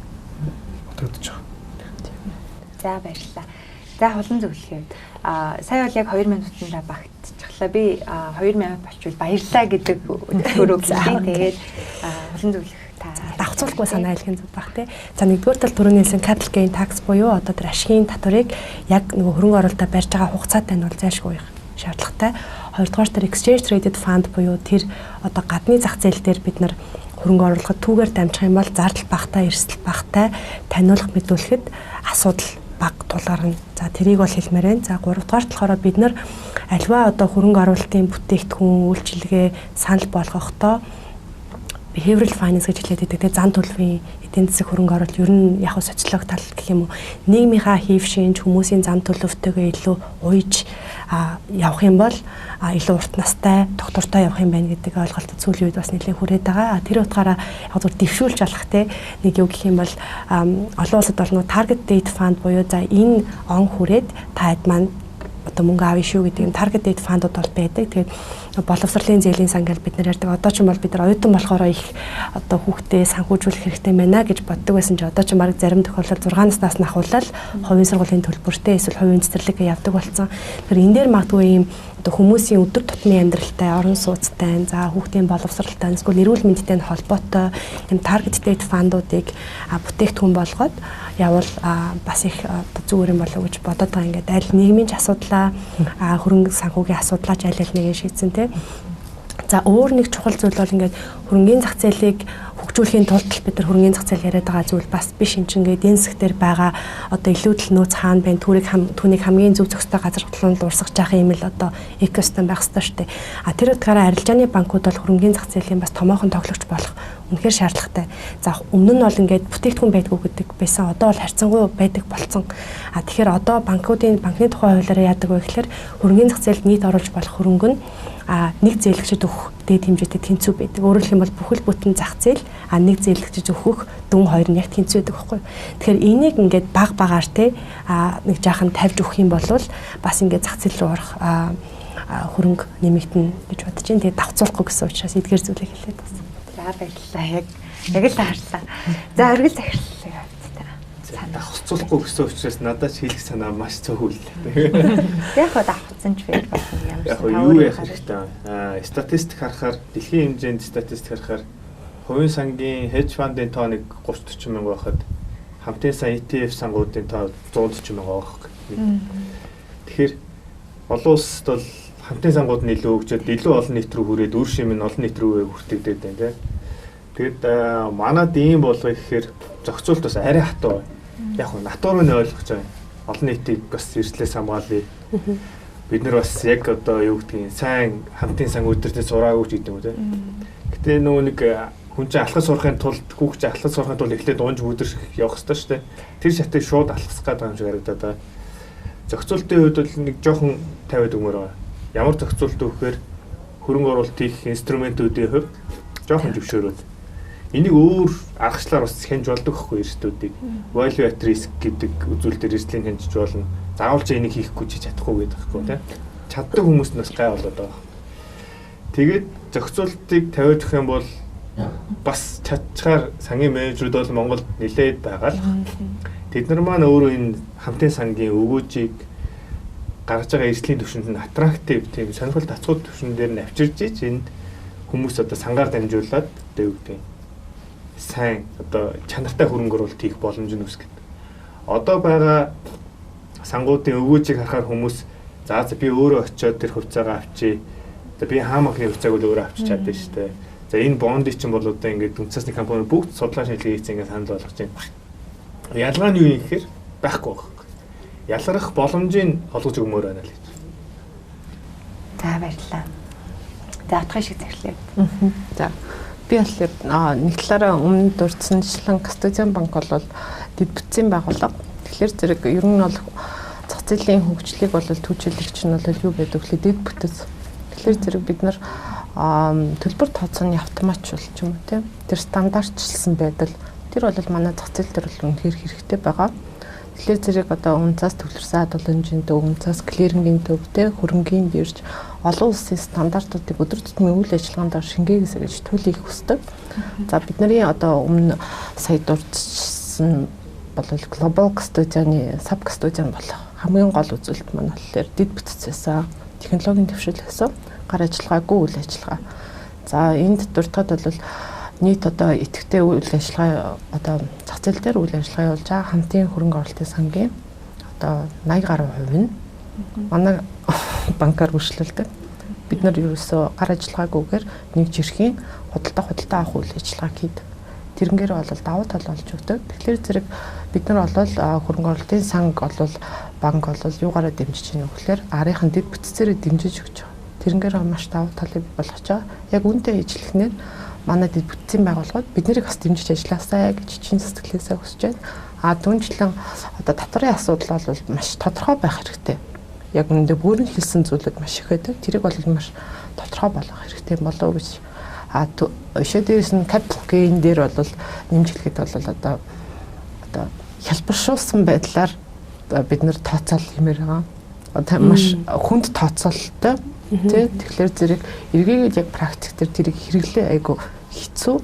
бодогдож байгаа. За баярлалаа. За хулан зөвлөхөд сая бол яг 2 минутанд багтчихлаа. Би 2 минут болчихвол баярлалаа гэдэг өрөө хэлсэн. Тэгээд хулан зөвлөх давхцуулахгүй санаа хэлхэн зүг баг тий. За нэгдүгээр тал түрүүний хэлсэн capital gain tax буюу одоо тэр ашигын татварыг яг нөгөө хөрөнгө оруулалтад барьж байгаа хугацаатай нь бол зайлшгүй их шаардлагатай. Хоёрдугаар тэр exchange traded fund буюу тэр одоо гадны зах зээл дээр бид нар хөрөнгө оруулахад түүгээр дамжих юм бол зардал багтаа, эрсдэл багтаа таниулах мэдүүлэхэд асуудал баг тулгарна. За тэрийг бол хэлмээр байна. За 3 дугаар талаараа бид нар альва одоо хөрөнгө оруулалтын бүтээгдэхүүн үйлчилгээ санал болгохдоо behavioral finance гэж хэлээд байдаг. Тэгээ зан төлөвийн эдийн засаг хөрөнгө оруулалт ер нь яг социолог тал гэх юм уу нийгмийнхаа хийв шинж хүмүүсийн зан төлөвтэйгээ илүү уйж явах юм бол илүү урт настай доктортой явах юм байна гэдэг ойлголтод сүүлийн үед бас нэлээд хүрээд байгаа. Тэр утгаараа яг зөв дэвшүүлж болох те нэг юу гэх юм бол олон улсад бол target date fund буюу за энэ он хүрээд та хэд маань одоо мөнгө авъя шүү гэдэг юм target date fund-ууд бол байдаг. Тэгээд боловсролын зээлийн сан гэж бид нар ярьдаг. Одоо ч юм бол бид нар оюутан болохоор их одоо хүүхдээ санхүүжүүлэх хэрэгтэй байна гэж боддог байсан ч одоо ч баг зарим тохиолдолд 6 наснаас нь ахуулаад хувийн сургуулийн төлбөртэй эсвэл хувийн цэцэрлэг явдаг болсон. Тэгэхээр энэ дээр магадгүй юм одоо хүмүүсийн өдөр тутмын амьдралтай, орон сууцтай, за хүүхдийн боловсралтай, эсвэл эрүүл мэндтэй холбоотой юм target date fund-уудыг бүтээгдэхүүн болгоод явал бас их зүгээр юм болов уу гэж бодоод байгаа. Ингээд аль нийгмийн ч асуудлаа, хөрөнгө санхүүгийн асуудлаа ч аль нэгийг шийдсэн тий. За өөр нэг чухал зүйл бол ингээд хөрөнгөний зах зээлийг хөгжүүлэхийн тулд бид нар хөрөнгөний зах зээл яриад байгаа зүйл бас биш энэ чинь ингээд энэ сэхтэр байгаа одоо илүүдэл нөөц хаана байна түүнийг хамгийн зөв зөвхөстэй газар хөдлөлөнд урсгаж явах юм л одоо экосистем байх ёстой шүү дээ. Тэр утгаараа арилжааны банкуд бол хөрөнгөний зах зээлийн бас томоохон тоглогч болох үнэхээр шаардлагатай. За өмнө нь бол ингээд бүтээгдэхүүн байдгүй гэдэг байсан. Одоо бол харьцангуй байдаг болцсон. Тэгэхээр одоо банкны тухай хуулиараа яадаг вэ гэхээр хөрөнгөний зах зээлд нийт оруулж болох хөрөнгө нь нэг зээлгчд өгөх дээд хэмжээтэй тэнцүү байдаг. Өөрөөр хэлбэл бүхэл бүтэн зах зээл нэг зээлгчд өгөх дүн хоёр нь яг тэнцүү байдаг байхгүй. Тэгэхээр энийг ингээд баг багаар те нэг жаахан тавьж өгөх юм бол бас ингээд зах зээл рүү орох хөрөнгө нэмэгдэнэ гэж бодож байна. Тэгээд давцуулахгүй гэсэн учраас эдгээр зүйлийг хэлээд байна. За баярлалаа. Яг л таарлаа. За оргил захирлаа. Давхцуулахгүй гэсэн учраас надад ч хэлэх санаа маш цөөхөл. Яг хоо давхцсан ч байх болно ямар ч. Яг юу яах хэрэгтэй. Статистик харахаар дэлхийн хэмжээнд статистик харахаар хувийн сангийн hedge fund-ын тоо нэг 30-40 мянга байхад хамтын сан ETF сангуудын тоо 140 мянга байх. Тэгэхээр олон улсад бол хамтын сангууд нь илүү хөгжөөд илүү олон нийт рүү хүрээд үр шим нь олон нийт рүү хүртэгдээд байна тийм. Тэгэд манад ийм болгох гэхээр зохицуулт бас арай хатуу. Яг нь натур нь ойлгож байгаа. Олон нийтийг бас эрслээс хамгаалъя. Бид нар бас яг одоо юу гэдгийг сайн хамтын сан өдөртөө сураагүй ч гэдэг юм тийм. Гэтэ нөгөө нэг хүн чинь алхаж сурахын тулд хүүхд чинь алхаж сурахын тулд эхлээд унж өдөрш явах хэрэгтэй шүү дээ. Тэр шатыг шууд алхах гэдэг юм шиг харагдаад байна. Зохицуултын хувьд бол нэг жоохон тавиад өгмөр байгаа. Ямар зохицуулт өгөхээр хөрөнгө оруулалт хийх инструментуудын хувьд жоохон зөвшөөрөөд энийг өөр аргачлаар бас хянж болдог хгүй эрсдүүдийг value at risk гэдэг үзүүлэлтээр эрсдлийн хянжиж болно. Заавал ч энийг хийхгүй ч чадахгүй гэдэг хгүй тийм. Чаддаг хүмүүс нь бас гай болоод байгаа. Тэгээд зохицуултыг тавиад өгөх юм бол бас чадчихаар сангийн менежерүүд бол Монголд нэлээд байгаа л. Тэд нар маань өөрөө энэ хамтын сангийн өгөөжийг гаргаж байгаа эрсдлийн түвшинд нь attractive тийм сонирхол татгууд түвшин дээр нь авчирж ич энд хүмүүс одоо сангаар дамжуулаад одоо юу гэдэг сайн одоо чанартай хөрөнгө оруулалт хийх боломж нь үүсгэж. Одоо байгаа сангуудын өгөөжийг харахаар хүмүүс за би өөрөө очиод тэр хувьцаагаа авчи. За би хаамахны хувьцааг бол өөрөө авчиж чадсан шүү дээ. За энэ бондыг чинь бол одоо ингээд үндэсний компани бүгд судлаа шинжилгээ хийх ингээд санал болгож байна. Ялгаа нь юу юм гэхээр байхгүй байна. Ялгарх боломжийг олгож өгмөр байна л гэж. За баярлалаа. За атгах шиг захирлаа. За би болохоор нэг талаараа өмнө дурдсанчлан Кастодиан банк бол дэд бүтцийн байгууллага. Тэгэхээр зэрэг ер нь бол зах зээлийн хөгжлийг бол түүжүүлэгч нь бол юу байдаг вэ? Дэд бүтц. Тэгэхээр зэрэг бид нар төлбөр тооцооны автоматжуулалт ч юм уу тийм тэр стандартчилсан байдал тэр бол манай зах зээл дээр бол үнэхээр хэрэгтэй байгаа. Тэгэхээр зэрэг одоо унцаас төвлөрсөн хадгаламжийн төв, унцаас клирингийн төв, хөрөнгийн бирж олон улсын стандартуудыг өдөр тутмын үйл ажиллагаанд шингээгээсэй гэж төлөйг хүсдэг. За бидний одоо өмнө сая дурдсан бол Global Custodian-ы Sub Custodian болох хамгийн гол үзүүлэлт маань болохоор дэд бүтцээсэн технологийн дэвшүүлсэн гар ажиллагаагүй үйл ажиллагаа. За энд дуртахад бол нийт одоо идэвхтэй үйл ажиллагаа одоо зах зээл дээр үйл ажиллагаа явуулж байгаа хамтын хөрөнгө оруулалтын сангийн одоо 80 гаруй хувь нь манай банкар үргэлжлүүлдэг. Бид нар ерөөсөө гар ажиллагаагүйгээр нэг жирхийн худалдаа авах үйл ажиллагааг хийдэг. Тэрнгээр бол давуу тал болж өгдөг. Тэгэхээр зэрэг бид нар бол хөрөнгө оруулалтын санг бол банк бол юугаараа дэмжиж байна вэ гэхээр арийнхын дэд бүтцээрээ дэмжиж өгч байгаа. Тэрнгээр маш давуу талыг болгож байгаа. Яг үүнтэй ижилхнээр манай дэд бүтцийн байгууллагууд бид нарыг бас дэмжиж ажилласаа гэж чин сэтгэлээсээ хүсэж байна. Дүүнчлэн одоо татварын асуудал бол маш тодорхой байх хэрэгтэй. Яг үүндээ бүрэн хэлсэн зүйлүүд маш их байдаг. Тэрийг бол маш тодорхой болгох хэрэгтэй болов гэж. Өшөө дээрээс нь capital gain дээр бол нэмжлэхэд бол одоо хялбаршуулсан байдлаар бид нэр тооцоол хэмээр байгаа. Одоо маш хүнд тооцоолтой тий. Тэгэхээр зэрэг эргээгээд яг практик дээр тэрийг хэрэглээ айгу хэцүү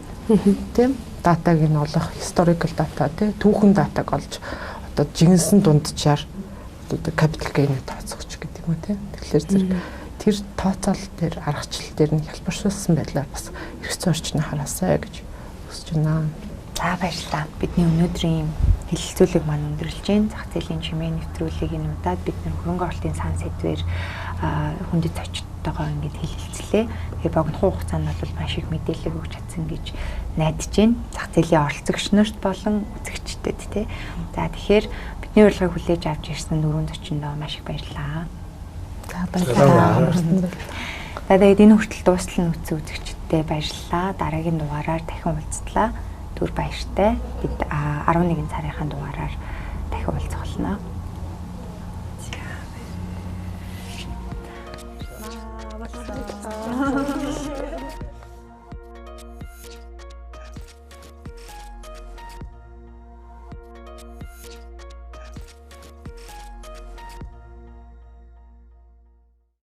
тийм датаг нь олох historical data тий түүхэн датаг олж одоо жигэнсэн дунджаар одоо capital gain-ийг тооцооч гэдэг юм тий. Тэгэхээр зэрэг тэр тооцоол дээр аргачлал дээр нь хялбаршуулсан байдлаар бас эргэцэн орчныг хараасаа гэж хүсэж байна. За баярлалаа. Бидний өнөөдрийн хэлэлцүүлэг маань өндөрлж байна. Зах зээлийн чимээ нэвтрүүлгийн удаад бид нэр хөрөнгө оруулалтын сан сэдвээр хүндэт зочдтойгоо ингэж хэлэлцлээ. Тэгээ богино хугацаанд бол маш их мэдээлэл өгч чадсан гэж найдаж байна. Зах зээлийн оролцогч нарт болон үзэгчдэд тий. За тэгэхээр бидний урилгыг хүлээж авч ирсэн дөрвөн зочиндоо маш их баярлалаа. За баярлалаа. Тэгээд энэ хүртэл дуустал нь үзэгчдэд баярлалаа. Дараагийн дугаараар дахин уулзтлаа. Түр баяртай. Бид 11 сарынхаа дугаараар дахин уулзах болно.